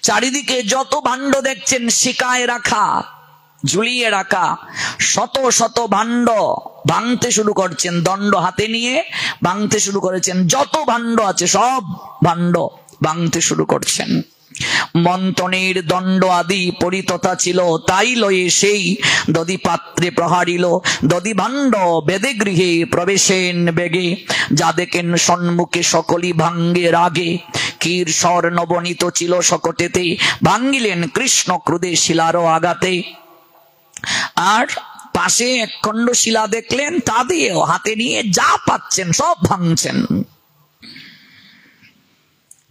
চারিদিকে যত ভাণ্ড দেখছেন শিকায় রাখা, ঝুলিয়ে রাখা, শত শত ভাণ্ড ভাঙতে শুরু করছেন, দণ্ড হাতে নিয়ে ভাঙতে শুরু করেছেন। যত ভাণ্ড আছে সব ভাণ্ড ভাঙতে শুরু করছেন। মন্থনের দণ্ড আদি পরিততা ছিল, তাই লয়ে সেই দধি পাত্রে প্রহারিল। দধি ভাণ্ড বেদে গৃহে প্রবেশেন বেগে, যা দেখেন সন্মুখে সকলি ভাঙ্গে রাগে। ক্ষীর স্বর নবনীত ছিল সকটেতে, ভাঙ্গিলেন কৃষ্ণ ক্রোধে শিলারও আঘাতে। আর পাশে এক খণ্ড শিলা দেখলেন, তা দিয়েও হাতে নিয়ে যা পাচ্ছেন সব ভাঙছেন।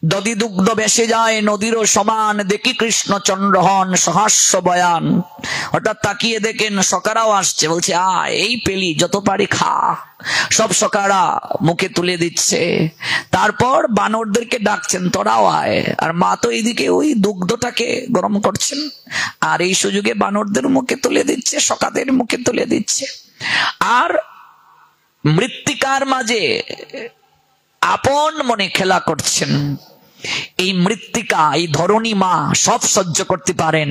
দধি দুগ্ধ বেসে যায় নদীরও সমান, দেখি কৃষ্ণচন্দ্র হন সহাস্য বয়ান। হঠাৎ তাকিয়ে দেখেন সকারাও আসছে, বলছে আয় এই পেলি যত পারি খা। সব সকারা মুখে তুলে দিচ্ছে, তারপর বানরদেরকে ডাকছেন তোরাও আয়। আর মা তো এইদিকে ওই দুগ্ধটাকে গরম করছেন, আর এই সুযোগে বানরদের মুখে তুলে দিচ্ছে, সকাদের মুখে তুলে দিচ্ছে। আর মৃত্তিকার মাঝে আপন মনে খেলা করছেন। এই মৃত্তিকা, এই ধরণী মা সব সহ্য করতে পারেন।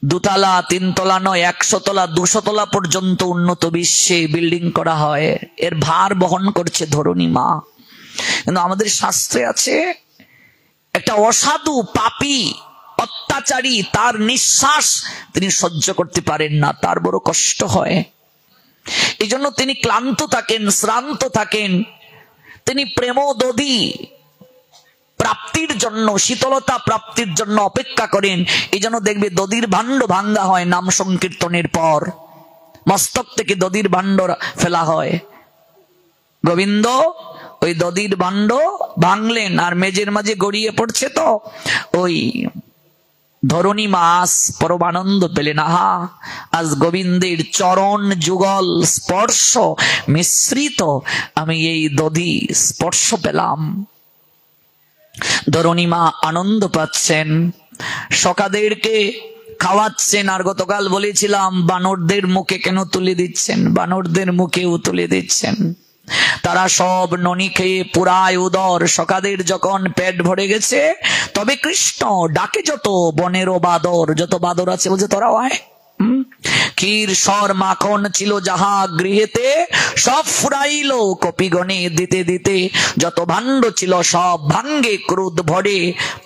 দুতলা তিনতলা নয়, 100 তলা 200 তলা পর্যন্ত উন্নত বিশ্বে বিল্ডিং করা হয়, এর ভার বহন করছে ধরণী মা। কিন্তু আমাদের শাস্ত্রে আছে একটা অসাধু পাপী অত্যাচারী, তার নিঃশ্বাস তিনি সহ্য করতে পারেন না, তার বড় কষ্ট হয়। এই জন্য তিনি ক্লান্ত থাকেন, শ্রান্ত থাকেন। তিনি প্রেম দধি প্রাপ্তির জন্য, শীতলতা প্রাপ্তির জন্য অপেক্ষা করেন। এই জন্য দেখবে দধির ভাণ্ড ভাঙ্গা হয় নাম সংকীর্তনের পর, মস্তক থেকে দধির ভাণ্ড ফেলা হয়। গোবিন্দ ওই দধির ভাণ্ড ভাঙলেন, আর মেজের মাঝে গড়িয়ে পড়ছে, তো ওই ধরণী মাস পরমানন্দ পেলেন। আহা, আজ গোবিন্দের চরণ যুগল স্পর্শ মিশ্রিত আমি এই দধি স্পর্শ পেলাম। ধরণী মা আনন্দ পাচ্ছেন, সখাদেরকে খাওয়াচ্ছেন। আর গতকাল বলেছিলাম বানরদের মুখে কেন তুলে দিচ্ছেন, বানরদের মুখেও তুলে দিচ্ছেন। তারা সব ননি খেয়ে পুরায় উদর। সখাদের যখন পেট ভরে গেছে, তবে কৃষ্ণ ডাকে যত বনেরও বাদর, যত বাদর আছে বলছে তোরাও আয়। ক্ষীর স্বর মাখন ছিল যাহা গৃহেতে, সব ফুরাইল কপিগণে দিতে দিতে। যত ভাণ্ড ছিল সব ভাঙ্গে ক্রোধ ভরে,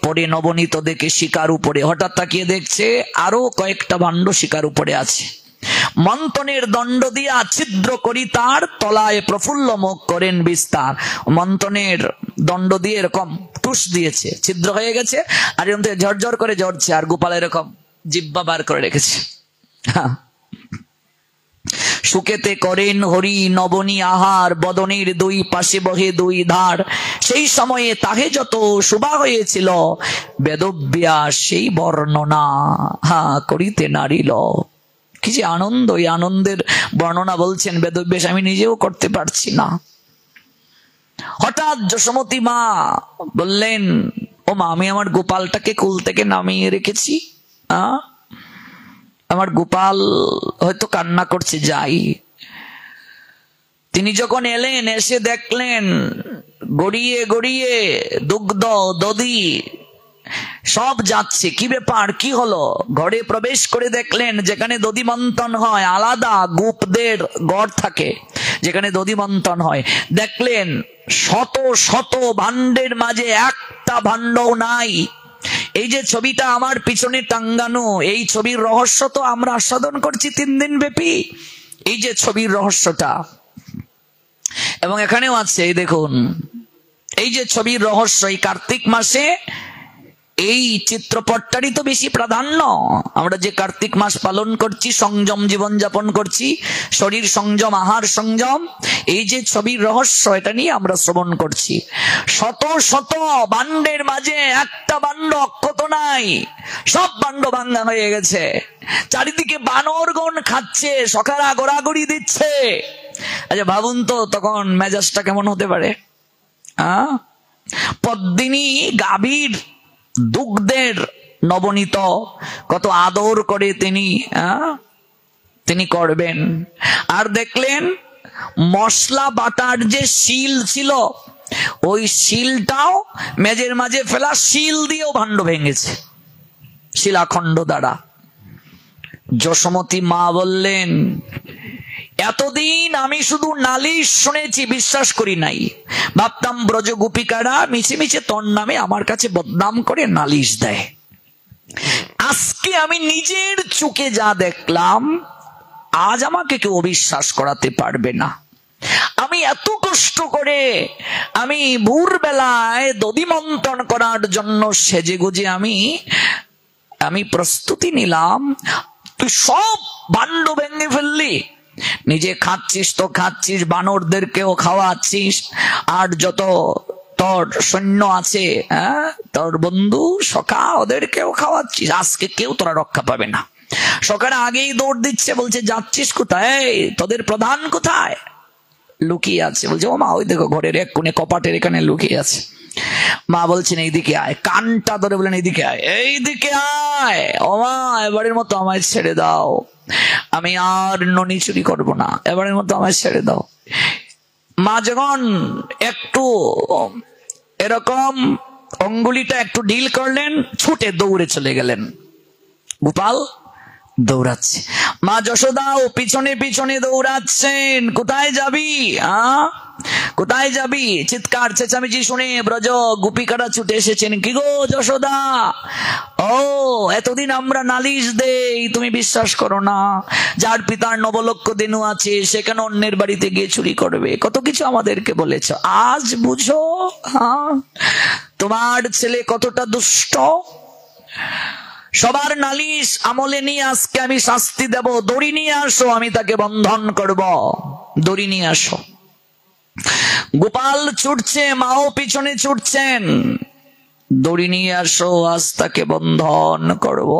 পড়ে নবনীত দেখে শিকার উপরে। হঠাৎ তাকিয়ে দেখছে আরো কয়েকটা ভাণ্ড শিকার উপরে আছে। মন্থনের দণ্ড দিয়া ছিদ্র করি তার, তলায় প্রফুল্ল মুখ করেন বিস্তার। মন্থনের দণ্ড দিয়ে এরকম টুস দিয়েছে, ছিদ্র হয়ে গেছে, আর এরকম থেকে ঝরঝর করে ঝরছে। আর গোপাল এরকম জিহ্বা বার করে রেখেছে। সুকেতে করেন হরি নবনী আহার, বদনের দুই পাশে বহে দুই ধার। সেই সময়ে তাহে যত শোভা হয়েছিল, বেদব্যাস সেই বর্ণনা করিতে নারিল। কি যে আনন্দ, এই আনন্দের বর্ণনা বলছেন বেদব্যাস, আমি নিজেও করতে পারছি না। হঠাৎ যশোমতী মা বললেন, ও মা, আমি আমার গোপালটাকে কুল থেকে নামিয়ে রেখেছি, আমার গোপাল হয়তো কান্না করছে, যাই। তিনি যখন এলেন, এসে দেখলেন গড়িয়ে গড়িয়ে দুগ্ধ দধি সব যাচ্ছে। কি ব্যাপার, কি হলো? ঘরে প্রবেশ করে দেখলেন যেখানে দধি মন্থন হয় আলাদা গোপদের গড় থাকে, যেখানে দধি মন্থন হয়। দেখলেন শত শত ভাণ্ডের মাঝে একটা ভাণ্ডও নাই। এই যে ছবিটা আমার পিছনে টাঙ্গানো, এই ছবির রহস্য তো আমরা আস্বাদন করছি 3 দিন ব্যাপী। এই যে ছবির রহস্যটা, এবং এখানেও আছে, এই দেখুন, এই যে ছবির রহস্য, এই কার্তিক মাসে এই চিত্রপটটারই তো বেশি প্রাধান্য। আমরা যে কার্তিক মাস পালন করছি, সংযম জীবন যাপন করছি, শরীর সংযম, আহার সংযম, এই যে ছবির রহস্য, এটা নিয়ে আমরা শ্রবণ করছি। শত শত বান্ডের মাঝে একটা বান্ড অক্ষত নাই, সব বান্ড ভাঙ্গা হয়ে গেছে। চারিদিকে বানরগণ খাচ্ছে, সখারা গোড়াগড়ি দিচ্ছে। আচ্ছা ভাবুন তো তখন মেজাজটা কেমন হতে পারে? পদ্মিনী গাভীর দুগ্ধের নবনীত কত আদর করে তিনি করবেন। আর দেখলেন মশলা বাটার যে শিল ছিল, ওই শিলটাও মেজের মাঝে ফেলা, শিল দিয়েও ভাণ্ড ভেঙেছে শিলাখণ্ড দ্বারা। যশোমতী মা বললেন, এতদিন আমি শুধু নালিশ শুনেছি, বিশ্বাস করি নাই। ভাবতাম ব্রজ গোপিকারা মিছে মিছে তোর নামে আমার কাছে বদনাম করে নালিশ দেয়। আজকে আমি নিজের চোখে যা দেখলাম, আজ আমাকে কেউ অবিশ্বাস করাতে পারবে না। আমি এত কষ্ট করে আমি ভোরবেলায় দধিমন্থন করার জন্য সেজে গুজে আমি প্রস্তুতি নিলাম, তুই সব ভাণ্ড ভেঙে ফেললি। নিজে খাচ্ছিস তো খাচ্ছিস, বানরদেরকেও খাওয়াচ্ছিস, আর যত তোর সৈন্য আছে, তোর বন্ধু সখা, ওদেরকেও খাওয়াচ্ছিস। আজকে কেউ তোরা রক্ষা পাবে না। সখারা আগেই দৌড় দিচ্ছে, বলছে যাচ্ছিস কোথায়, তোদের প্রধান কোথায়? লুকিয়ে আছে। বলছে ও মা, ওই দেখো ঘরের এক কোণে কপাটের এখানে লুকিয়ে আছে। মা বলছেন এইদিকে আয়, কানটা ধরে বলেন এইদিকে আয়, এইদিকে আয়। ও মা, এবারের মতো আমায় ছেড়ে দাও, আমি আর ননি চুরি করবো না, এবারের মতো আমায় ছেড়ে দাও। মা যখন একটু এরকম অঙ্গুলিটা একটু ঢিল করলেন, ছুটে দৌড়ে চলে গেলেন। গোপাল দৌড়াচ্ছে, মা যশোদাও পিছনে পিছনে দৌড়াচ্ছেন। কোথায় যাবি, কোথায় যাবি? চিৎকার চেঁচামেচি শুনে ব্রজ গোপিকারা ছুটে এসেছেন। কি গো যশোদা, ও এতদিন আমরা নালিশ দেই, তুমি বিশ্বাস করো না। যার পিতার নবলক্ষ দেনু আছে, সেখানে অন্যের বাড়িতে গিয়ে চুরি করবে, কত কিছু আমাদেরকে বলেছ। আজ বুঝো তোমার ছেলে কতটা দুষ্ট। সবার নালিশ আমলে নিয়ে আজকে আমি শাস্তি দেব। দড়ি নিয়ে আসো, আমি তাকে বন্ধন করব। দড়ি নিয়ে আসো। গোপাল ছুটছে, মাও পিছনে ছুটছেন। দড়ি নিয়ে আসো, আজ তাকে বন্ধন করব।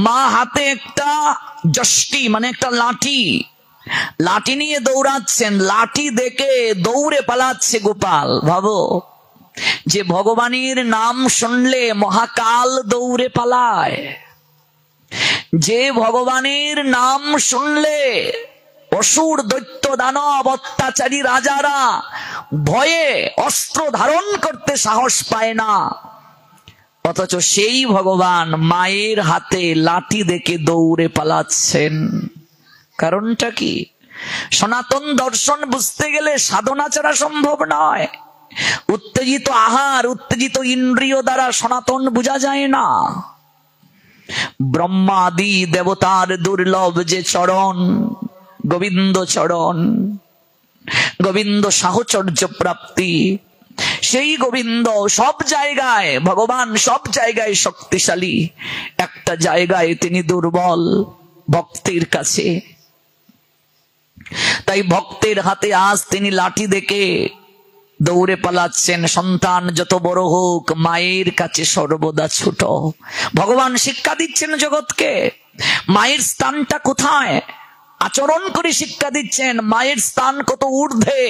মা হাতে একটা যষ্টি মানে একটা লাঠি, লাঠি নিয়ে দৌড়াচ্ছেন। লাঠি দেখে দৌড়ে পালাচ্ছে গোপাল। ভাবো যে ভগবানের নাম শুনলে মহাকাল দৌড়ে পালায়, যে ভগবানের নাম শুনলে অসুর দৈত্য দানব অত্যাচারী রাজারা ভয়ে অস্ত্র ধারণ করতে সাহস পায় না, অথচ সেই ভগবান মায়ের হাতে লাঠি দেখে দৌড়ে পালাচ্ছেন। কারণটা কি? সনাতন দর্শন বুঝতে গেলে সাধনা ছাড়া সম্ভব নয়। উত্তেজিত আহার, উত্তেজিত ইন্দ্রিয় দ্বারা সনাতন বোঝা যায় না। ব্রহ্মাদি দেবতার দুর্লভ যে চরণ, গোবিন্দ চরণ, গোবিন্দ সাহচর্য প্রাপ্তি, সেই গোবিন্দ সব জায়গায় ভগবান, সব জায়গায় শক্তিশালী, একটা জায়গায় তিনি দুর্বল, ভক্তির কাছে। তাই ভক্তের হাতে আজ তিনি লাঠি দেখে দৌড়ে পালাচ্ছেন। সন্তান যত বড় হোক, মায়ের কাছে সর্বদা ছোট। ভগবান শিক্ষা দিচ্ছেন জগৎকে, মায়ের স্থানটা কোথায়, আচরণ করে শিক্ষা দিচ্ছেন। মায়ের স্থান কত ঊর্ধ্বে,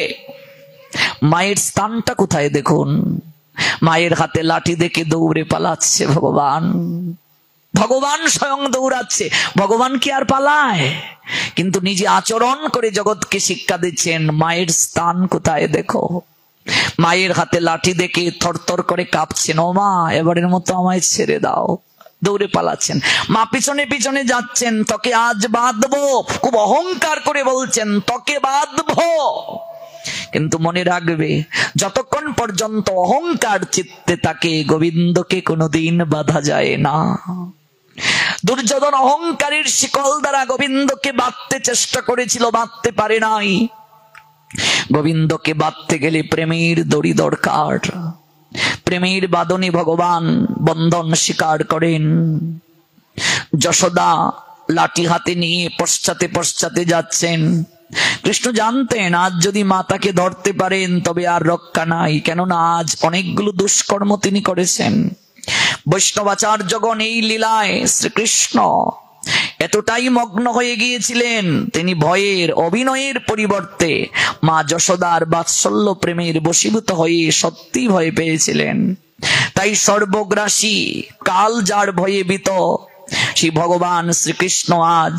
মায়ের স্থানটা কোথায় দেখুন। মায়ের হাতে লাঠি দেখে দৌড়ে পালাচ্ছে ভগবান। ভগবান স্বয়ং দৌড়াচ্ছে, ভগবান কি আর পালায়? কিন্তু নিজে আচরণ করে জগৎকে শিক্ষা দিচ্ছেন, মায়ের স্থান কোথায় দেখো। মায়ের হাতে লাঠি দেখে থরথর করে কাঁপছেন। ও মা, এবারের মতো আমায় ছেড়ে দাও। দৌড়ে পালাচ্ছেন। মা পিছনে পিছনে যাচ্ছেন, তোকে আজ বাঁধবো, খুব অহংকার করে বলছেন, তোকে বাঁধবো। কিন্তু মনে রাখবে, যতক্ষণ পর্যন্ত অহংকার চিত্তে থাকে, গোবিন্দকে কোনোদিন বাঁধা যায় না। দুর্যোধন অহংকারের শিকল দ্বারা গোবিন্দকে বাঁধতে চেষ্টা করেছিল, বাঁধতে পারে নাই। গোবিন্দকে বাঁধতে গেলে প্রেমের দড়ি দরকার। প্রেমের বাদনে ভগবান বন্ধন স্বীকার করেন। যশোদা লাঠি হাতে নিয়ে পশ্চাতে পশ্চাতে যাচ্ছেন। কৃষ্ণ জানতেন আজ যদি মাতাকে ধরতে পারেন তবে আর রক্ষা নাই, কেননা আজ অনেকগুলো দুষ্কর্ম তিনি করেছেন। বৈষ্ণবাচার্যগণ এই লীলায় শ্রীকৃষ্ণ এতটাই মগ্ন হয়ে গিয়েছিলেন, তিনি ভয়ের অভিনয়ের পরিবর্তে মা যশোদার বাৎসল্য প্রেমের বশীভূত হয়ে সত্যি ভয় পেয়েছিলেন। তাই সর্বগ্রাসী কাল যার ভয়ে ভীত, সেই ভগবান শ্রীকৃষ্ণ আজ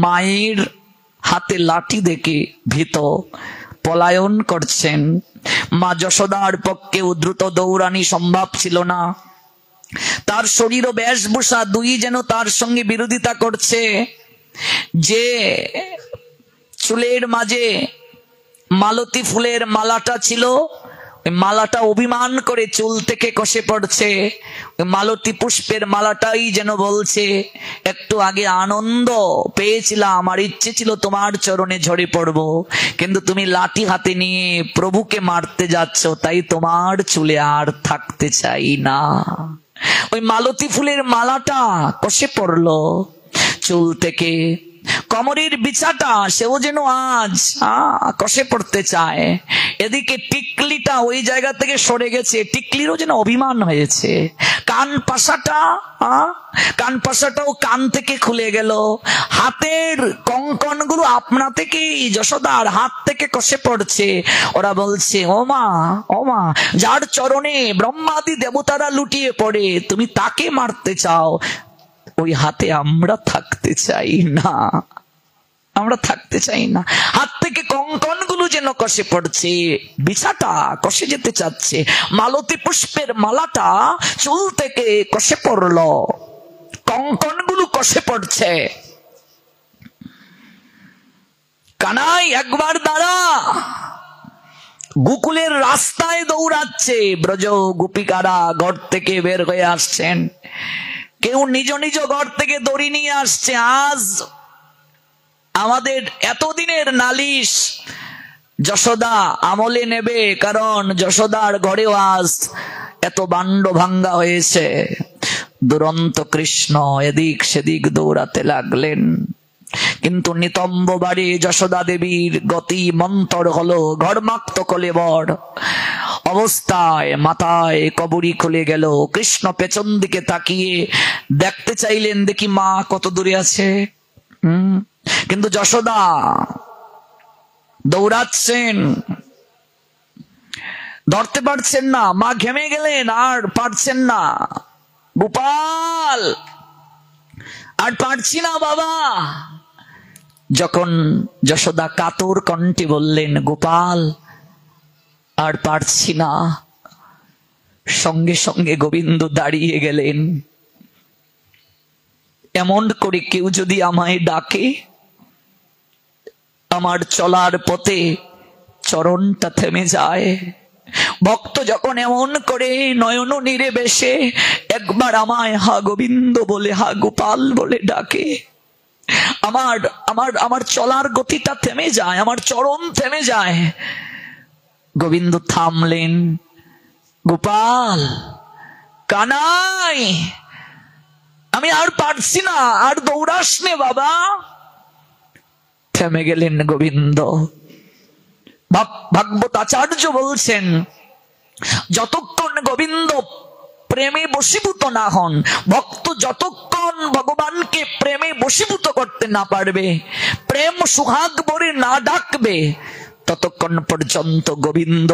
মায়ের হাতে লাঠি দেখে ভীত পলায়ন করছেন। মা যশোদার পক্ষে দ্রুত দৌড়ানি সম্ভব ছিল না। তার শরীর ও বেশভূষা দুই যেন তার সঙ্গে বিরোধিতা করছে। যে চুলের মাঝে মালতী ফুলের মালাটা ছিল, ওই মালাটা অভিমান করে চুল থেকে খসে পড়ছে। ওই মালতী পুষ্পের মালাটাই যেন বলছে, একটু আগে আনন্দ পেয়েছিলাম, আমার ইচ্ছে ছিল তোমার চরণে ঝরে পড়ব, কিন্তু তুমি লাঠি হাতে নিয়ে প্রভুকে মারতে যাচ্ছ, তাই তোমার চুলে আর থাকতে চাই না। ওই মালতী ফুলের মালাটা খসে পড়লো চুল থেকে। কমরের বিছাটা সেও যেন আজ খসে পড়তে চায়। এদিকে টিকলিটা ওই জায়গা থেকে সরে গেছে, টিকলিরও যেন অভিমান হয়েছে। কান পাশাটাও কান থেকে খুলে গেল। হাতের কঙ্কন গুলো আপনা থেকেই যশোদার হাত থেকে খসে পড়ছে। ওরা বলছে, ও মা যার চরণে ব্রহ্মাদি দেবতারা লুটিয়ে পড়ে, তুমি তাকে মারতে চাও, ওই হাতে আমরা থাকতে চাই না, আমরা থাকতে চাই না। হাত থেকে কঙ্কন গুলো যেন খসে পড়ছে, বিছাটা খসে যেতে চাচ্ছে, মালতী পুষ্পের মালাটা চুল থেকে খসে পড়লো, কঙ্কন গুলো খসে পড়ছে। কানাই একবার দাঁড়া। গোকুলের রাস্তায় দৌড়াচ্ছে। ব্রজ গোপিকারা ঘর থেকে বের হয়ে আসছেন, কেউ নিজ নিজ ঘর থেকে দড়ি নিয়ে আসছে। আজ আমাদের এতদিনের নালিশ যশোদা আমলে নেবে, কারণ যশোদার ঘরেও আজ এত বান্ড ভাঙ্গা হয়েছে। দুরন্ত কৃষ্ণ এদিক সেদিক দৌড়াতে লাগলেন, কিন্তু নিতম্ব বাড়ি যশোদা দেবীর গতি মন্তর হলো। ঘরমাক্ত কলেবর অবস্থায় মাথায় কবরী খুলে গেল। কৃষ্ণ পেছন দিকে তাকিয়ে দেখতে চাইলেন, দেখি মা কত দূরে আছে। কিন্তু যশোদা দৌড়াচ্ছেন, ধরতে পারছেন না। মা ঘেমে গেলেন, আর পারছেন না। গোপাল, আর পারছি না বাবা। যখন যশোদা কাতর কণ্ঠে বললেন, গোপাল আর পারছি না, সঙ্গে সঙ্গে গোবিন্দ দাঁড়িয়ে গেলেন। এমন করে কেউ যদি আমায় ডাকে, আমার চলার পথে চরণটা থেমে যায়। ভক্ত যখন এমন করে নয়ন নীরে বেশে একবার আমায় হা গোবিন্দ বলে, হা গোপাল বলে ডাকে, আমার আমার আমার চলার গতিটা থেমে যায়, আমার চরণ থেমে যায়। গোবিন্দ থামলেন। গোপাল, কানাই, আমি আর পারছি না, আর দৌড়াস নে বাবা। থেমে গেলেন গোবিন্দ। ভাগবত আচার্য বলছেন, যতক্ষণ গোবিন্দ প্রেমে বশীভূত না হন, ভক্ত যতক্ষণ ভগবানকে প্রেমে বশীভূত করতে না পারবে, প্রেম সুহাগ বলে না ডাকবে, ততক্ষণ পর্যন্ত গোবিন্দ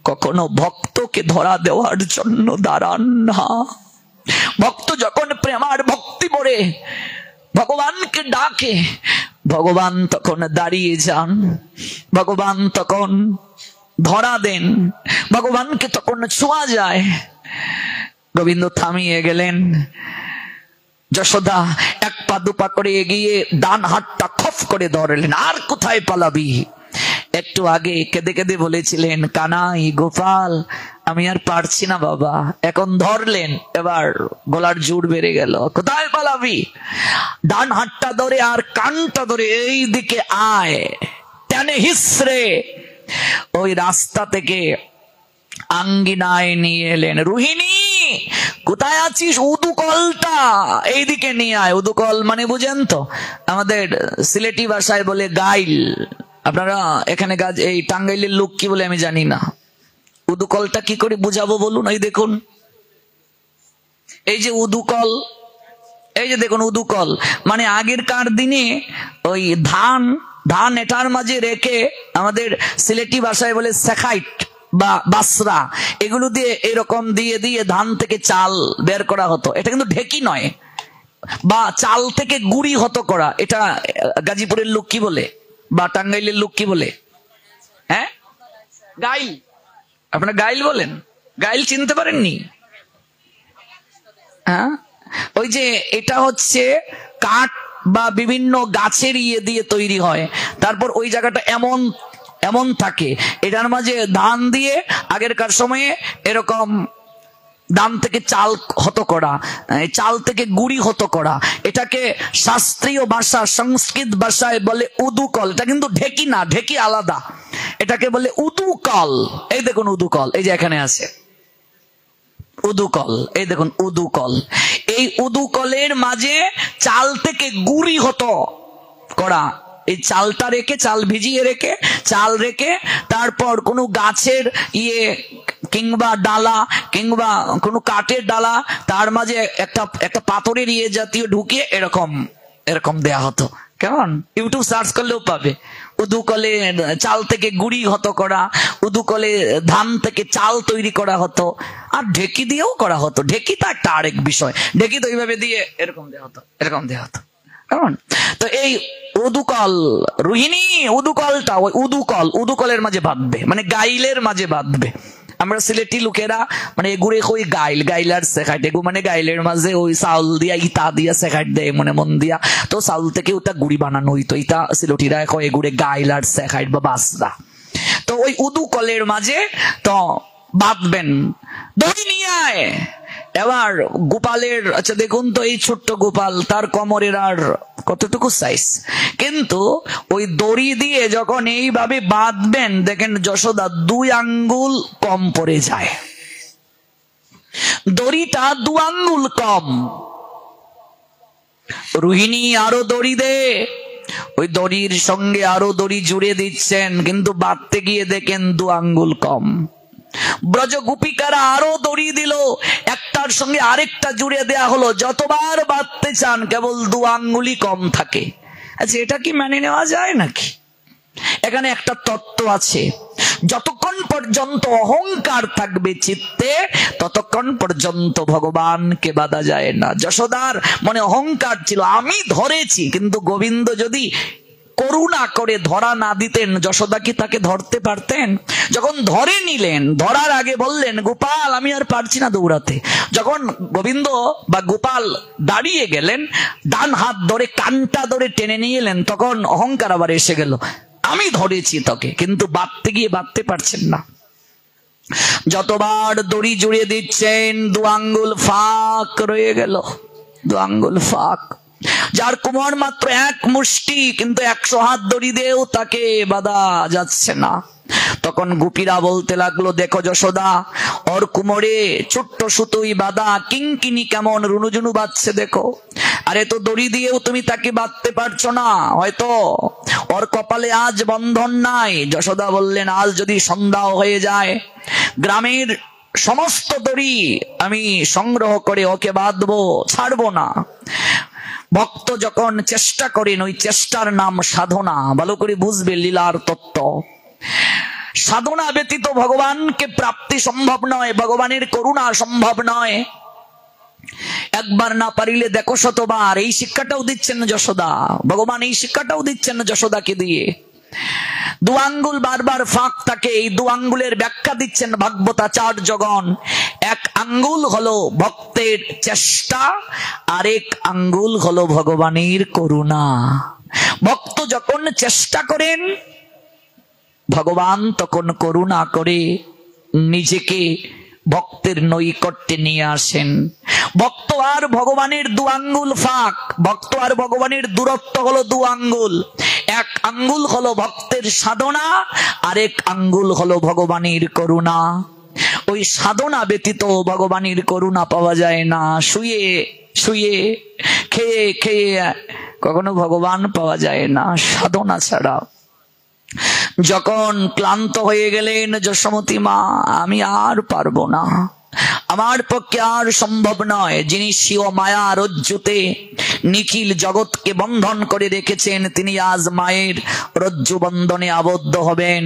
কখনো ভক্তকে ধরা দেওয়ার জন্য দাঁড়ান না। ভক্ত যখন প্রেমার ভক্তি ভরে ভগবানকে ডাকে, ভগবান তখন দাঁড়িয়ে যান, ভগবান তখন ধরা দেন, ভগবানকে তখন ছোঁয়া যায়। গোবিন্দ থামিয়ে গেলেন। যশোদা এক পা দুপা করে এগিয়ে ডান হাতটা খপ করে ধরলেন। আর কোথায় পালাবি? একটু আগে কেঁদে কেঁদে বলেছিলেন, কানাই, গোপাল, আমি আর পারছি না বাবা। এখন ধরলেন, এবার গলার জোর বেড়ে গেল। কোথায় পালাবি? ডান হাতটা ধরে আর কানটা ধরে এই দিকে আয়, টেনে হিসড়ে ওই রাস্তা থেকে আঙ্গিনায় নিয়ে এলেন। রোহিণী কোথায় আছিস? উদুকলটা এইদিকে নিয়ে আয়। উদুকল মানে বুঝেন তো, আমাদের সিলেটি ভাষায় বলে গাইল। আপনারা এখানে এই টাঙ্গাইলের লোক কি বলে আমি জানি না। উদুকলটা কি করে বুঝাবো বলুন? এই দেখুন, এই যে উদুকল, এই যে দেখুন উদুকল মানে আগেরকার দিনে ওই ধান এটার মাঝে রেখে আমাদের সিলেটি ভাষায় বলে সেখাইট বা বাসরা, এগুলো দিয়ে এরকম দিয়ে দিয়ে ধান থেকে চাল বের করা হতো। এটা কিন্তু ঢেকি নয়, বা চাল থেকে গুড়ি হতো করা। এটা গাজীপুরের লোক কি বলে বা টাঙ্গাইলের লোক কি বলে? হ্যাঁ, গাইল। আপনারা গাইল বলেন? গাইল চিনতে পারেননি? হ্যাঁ, ওই যে এটা হচ্ছে কাঠ বা বিভিন্ন গাছের ইয়ে দিয়ে তৈরি হয়। তারপর ওই জায়গাটা এমন এমন থাকে, এটার মাঝে ধান দিয়ে আগেরকার সময়ে এরকম ধান থেকে চাল হতো করা, চাল থেকে গুড়ি হতো করা। এটাকে শাস্ত্রীয় ভাষা সংস্কৃত ভাষায় বলে উদুকল। এটা কিন্তু ঢেকি না, ঢেকি আলাদা। এটাকে বলে উদুকল। এই দেখুন উদুকল, এই যে এখানে আছে উদুকল, এই দেখুন উদুকল। এই উদুকলের মাঝে চাল থেকে গুড়ি হতো করা। এই চালটা রেখে, চাল ভিজিয়ে রেখে, চাল রেখে তারপর কোনো গাছের ইয়ে কিংবা ডালা কিংবা কোনো কাঠের ডালা, তার মাঝে একটা পাথরের ইয়ে জাতীয় ঢুকিয়ে এরকম দেয়া হতো। কেমন? ইউটিউব সার্চ করলেও পাবে। উদুকলে চাল থেকে গুড়ি হতো করা, উদুকলে ধান থেকে চাল তৈরি করা হতো, আর ঢেকি দিয়েও করা হতো। ঢেকি তো একটা আরেক বিষয়। ঢেকি তো এইভাবে দিয়ে এরকম দেওয়া হতো, এরকম দেওয়া হতো। কেমন? তো এই উদুকল, রোহিণী উদুকলটা, ওই উদুকলের মাঝে বাঁধবে, মানে গাইলের মাঝে বাঁধবে। আমরা সিলেটি লোকেরা মানে এগুড়ে কই গাইল আর শেখাইট। এগু মানে গাইলের মাঝে ওই চাউল দিয়া ইতা দিয়া শেখাইট দেয় মনে মন দিয়া। তো চাউল থেকে ওটা গুড়ি বানানো হইতো। ইতা সিলেটিরা কয় এগুড়ে গাইল আর শেখাইট বা বাসরা। তো ওই উদুকলের মাঝে তো বাঁধবেন। দড়ি নিয়ে আয়। এবার গোপালের, আচ্ছা দেখুন তো, এই ছোট্ট গোপাল, তার কোমরের আর কতটুকু সাইজ, কিন্তু ওই দড়ি দিয়ে যখন এইভাবে বাঁধবেন, দেখেন যশোদা 2 আঙ্গুল কম পড়ে যায়। দড়িটা 2 আঙ্গুল কম। রোহিণী আরো দড়ি দে। ওই দড়ির সঙ্গে আরো দড়ি জুড়ে দিচ্ছেন, কিন্তু বাঁধতে গিয়ে দেখেন 2 আঙ্গুল কম। ব্রজ গোপিকারা আরো দড়ি দিল, একটার সঙ্গে আরেকটা জুড়ে দেয়া হলো। যতবার বাঁধতে চান কেবল 2 আঙ্গুলই কম থাকে। আচ্ছা, এটা কি মেনে নেওয়া যায় নাকি? এখানে একটা তত্ত্ব আছে, যতক্ষণ পর্যন্ত অহংকার থাকবে চিত্তে ততক্ষণ পর্যন্ত ভগবানকে বাধা যায় না। যশোদার মনে অহংকার ছিল, আমি ধরেছি, কিন্তু গোবিন্দ যদি করুণা করে ধরা না দিতেন, যশোদা কি তাকে ধরতে পারতেন? যখন ধরে নিলেন, ধরার আগে বললেন, গোপাল আমি আর পারছি না দৌড়াতে। যখন গোবিন্দ বা গোপাল দাঁড়িয়ে গেলেন, ডান হাত ধরে কানটা ধরে টেনে নিয়ে এলেন, তখন অহংকার আবার এসে গেল, আমি ধরেছি তোকে, কিন্তু বাঁধতে গিয়ে বাঁধতে পারছেন না। যতবার দড়ি জুড়ে দিচ্ছেন 2 আঙ্গুল ফাঁক রয়ে গেল। 2 আঙ্গুল ফাঁক। যার কোমর মাত্র 1 মুষ্টি, কিন্তু 100 হাত দড়ি দিয়েও তাকে বাধা যাচ্ছে না। তখন গোপীরা বলতে লাগলো, দেখো যশোদা, ওর কোমরে ছোট্ট সুতোই বাঁধা, কিঙ্কিনি কেমন রুনুঝুনু বাজছে দেখো। আরে তো দড়ি দিয়েও তুমি তাকে বাঁধতে পারছো না, হয়তো ওর কপালে আজ বন্ধন নাই। যশোদা বললেন, আজ যদি সন্ধ্যাও হয়ে যায়, গ্রামের সমস্ত দড়ি আমি সংগ্রহ করে ওকে বাঁধবো, ছাড়বো না। ভক্ত যখন চেষ্টা করেন, ওই চেষ্টার নাম সাধনা। ভালো করে বুঝবে লীলার তত্ত্ব। সাধনা ব্যতীত ভগবানকে প্রাপ্তি সম্ভব নয়, ভগবানের করুণা সম্ভব নয়। একবার না পারিলে দেখো শতবার। এই শিক্ষাটাও দিচ্ছেন যশোদা, ভগবান এই শিক্ষাটাও দিচ্ছেন যশোদাকে দিয়ে। 2 আঙ্গুল বারবার ফাঁক থাকে। এই 2 আঙ্গুলের ব্যাখ্যা দিচ্ছেন ভাগবতাচার্যগণ। 1 আঙ্গুল হলো ভক্তের চেষ্টা, আরেক আঙ্গুল হলো ভগবানের করুণা। ভক্ত যখন চেষ্টা করেন, ভগবান তখন করুণা করে নিজেকে ভক্তের নৈকট্যে নিয়ে আসেন। ভক্ত আর ভগবানের 2 আঙ্গুল ফাঁক। ভক্ত আর ভগবানের দূরত্ব হলো 2 আঙ্গুল। 1 আঙ্গুল হলো ভক্তের সাধনা, আরেক আঙ্গুল হলো ভগবানের করুণা। ওই সাধনা ব্যতীত ভগবানের করুণা পাওয়া যায় না। শুয়ে শুয়ে খেয়ে খেয়ে কখনো ভগবান পাওয়া যায় না সাধনা ছাড়া। যখন ক্লান্ত হয়ে গেলেন যশোমতী মা, আমি আর পারবো না, আমার পক্ষে আর সম্ভব নয়, যিনি স্বীয় মায়া রজ্জুতে নিখিল জগৎকে বন্ধন করে রেখেছেন তিনি আজ মায়ের রজ্জু বন্ধনে আবদ্ধ হবেন।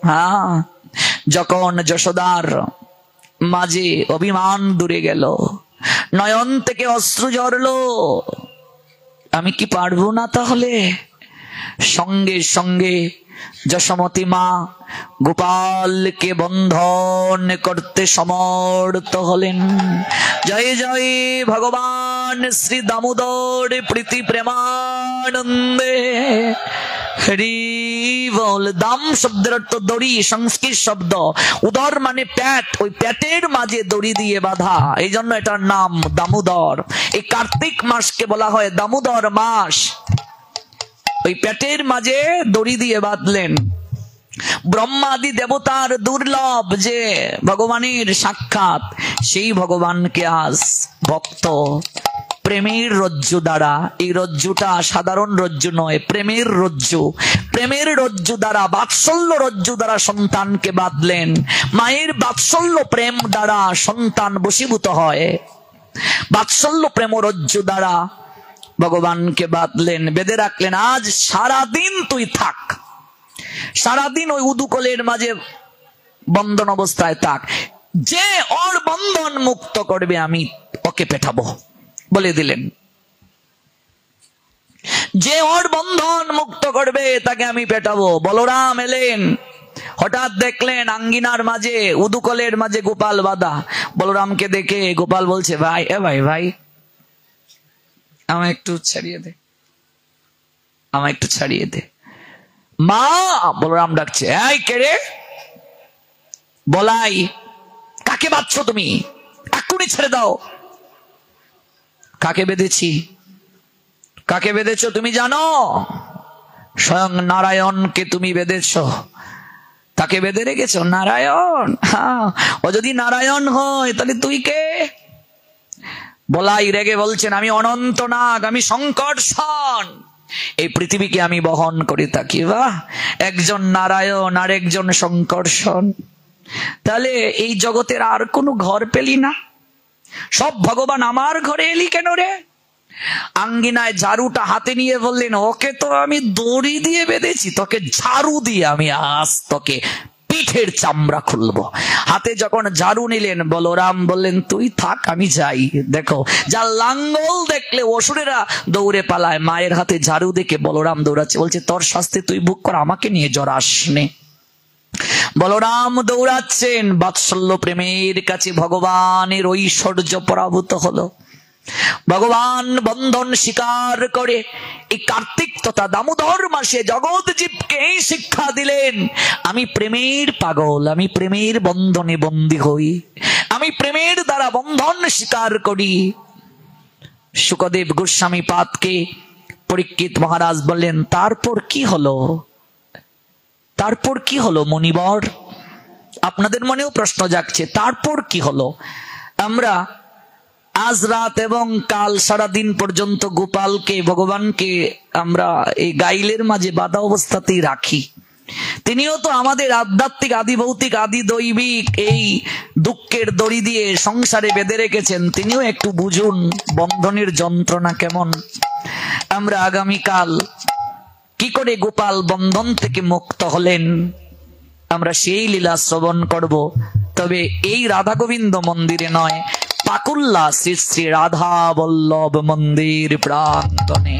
হ্যাঁ, যখন যশোদার মাঝে অভিমান দূরে গেল, নয়ন থেকে অশ্রু ঝরলো, আমি কি পারবো না তাহলে? সঙ্গে সঙ্গে যশোমতী মা গোপালকে বন্ধন করতে সমর্থ হলেন। জয় জয় ভগবান শ্রী দামোদর প্রীতি প্রেমানন্দে। হরি বল। দাম শব্দের অর্থ দড়ি, সংস্কৃত শব্দ। উদর মানে পেট, ওই পেটের মাঝে দড়ি দিয়ে বাঁধা, এই জন্য এটার নাম দামোদর। এই কার্তিক মাসকে বলা হয় দামোদর মাস। ওই পেটের মাঝে দড়ি দিয়ে বাঁধলেন। ব্রহ্মাদি দেবতার দুর্লভ যে ভগবানের সাক্ষাৎ, সেই ভগবানকে আজ ভক্ত প্রেমের রজ্জু দ্বারা, এই রজ্জুটা সাধারণ রজ্জু নয়, প্রেমের রজ্জু, প্রেমের রজ্জু দ্বারা, বাৎসল্য রজ্জু দ্বারা সন্তানকে বাঁধলেন। মায়ের বাৎসল্য প্রেম দ্বারা সন্তান বশীভূত হয়, বাৎসল্য প্রেম রজ্জু দ্বারা ভগবানকে বাঁধলেন, বেঁধে রাখলেন। আজ সারাদিন তুই থাক, সারাদিন ওই উদুকলের মাঝে বন্ধন অবস্থায় থাক, যে ওর বন্ধন মুক্ত করবে আমি ওকে পেটাবো বলে দিলেন। যে ওর বন্ধন মুক্ত করবে তাকে আমি পেটাবো। বলরাম এলেন, হঠাৎ দেখলেন আঙ্গিনার মাঝে উদুকলের মাঝে গোপাল বাঁধা। বলরামকে দেখে গোপাল বলছে, ভাই ভাই ভাই আমায় একটু ছাড়িয়ে দে, আমায় একটু ছাড়িয়ে দে। মা, বলরাম ডাকছে, এই কে রে? বলাই, কাকে বাঁধছো তুমি? এক্ষুনি ছেড়ে দাও। কাকে বেঁধেছি? কাকে বেঁধেছো তুমি জানো? স্বয়ং নারায়ণকে তুমি বেঁধেছো। তাকে বেঁধে রেখেছো? নারায়ণ? হ্যাঁ, ও যদি নারায়ণ হয় তাহলে তুই কে? বলাই রেগে বলছেন, আমি অনন্ত নাগ, আমি সংকর্ষণ, এই পৃথিবীকে আমি বহন করে থাকি। বাহ, একজন নারায়ণ আর একজন সংকর্ষণ, তাহলে এই জগতের আর কোনো ঘর পেলি না? সব ভগবান আমার ঘরে এলি কেন রে? আঙ্গিনায় ঝাড়ুটা হাতে নিয়ে বললেন, ওকে তো আমি দড়ি দিয়ে বেঁধেছি, তোকে ঝাড়ু দিয়ে আমি আজ তোকে পিঠের চামড়া খুলবো। হাতে যখন ঝাড়ু নিলেন, বলরাম বললেন, তুই থাক, আমি যাই। দেখো, যা লাঙ্গল দেখলে অসুরেরা দৌড়ে পালায়, মায়ের হাতে ঝাড়ু দেখে বলরাম দৌড়াচ্ছে, বলছে তোর শাস্তি তুই ভোগ কর, আমাকে নিয়ে জড়াস নে। বলরাম দৌড়াচ্ছেন, বাৎসল্য প্রেমের কাছে ভগবানের ঐশ্বর্য পরাভূত হলো। ভগবান বন্ধন স্বীকার করে এই কার্তিক তথা দামোদর মাসে জগৎ জীবকে এই শিক্ষা দিলেন, আমি প্রেমের পাগল, আমি প্রেমের বন্ধনে বন্দী হই, আমি প্রেমের দ্বারা বন্ধন স্বীকার করি। শুকদেব গোস্বামী পাদকে পরীক্ষিত মহারাজ বললেন, তারপর কি হলো? তারপর কি হলো মুনিবর? আপনাদের মনেও প্রশ্ন জাগছে, তারপর কি হলো? আমরা আজ রাত এবং কাল সারাদিন পর্যন্ত গোপালকে, ভগবানকে আমরা এই গাইলের মাঝে বাধা অবস্থাতেই রাখি। তিনিও তো আমাদের আধ্যাত্মিক, আদি ভৌতিক, আদি দৈবিক এই দুঃখের দড়ি দিয়ে সংসারে বেঁধে রেখেছেন। তিনিও একটু বুঝুন বন্ধনের যন্ত্রণা কেমন। আমরা আগামীকাল কি করে গোপাল বন্ধন থেকে মুক্ত হলেন, আমরা সেই লীলা শ্রবণ করব। তবে এই রাধা গোবিন্দ মন্দিরে নয়, পাকুল্লা শ্রী শ্রী রাধা বল্লভ মন্দির প্রাঙ্গণে।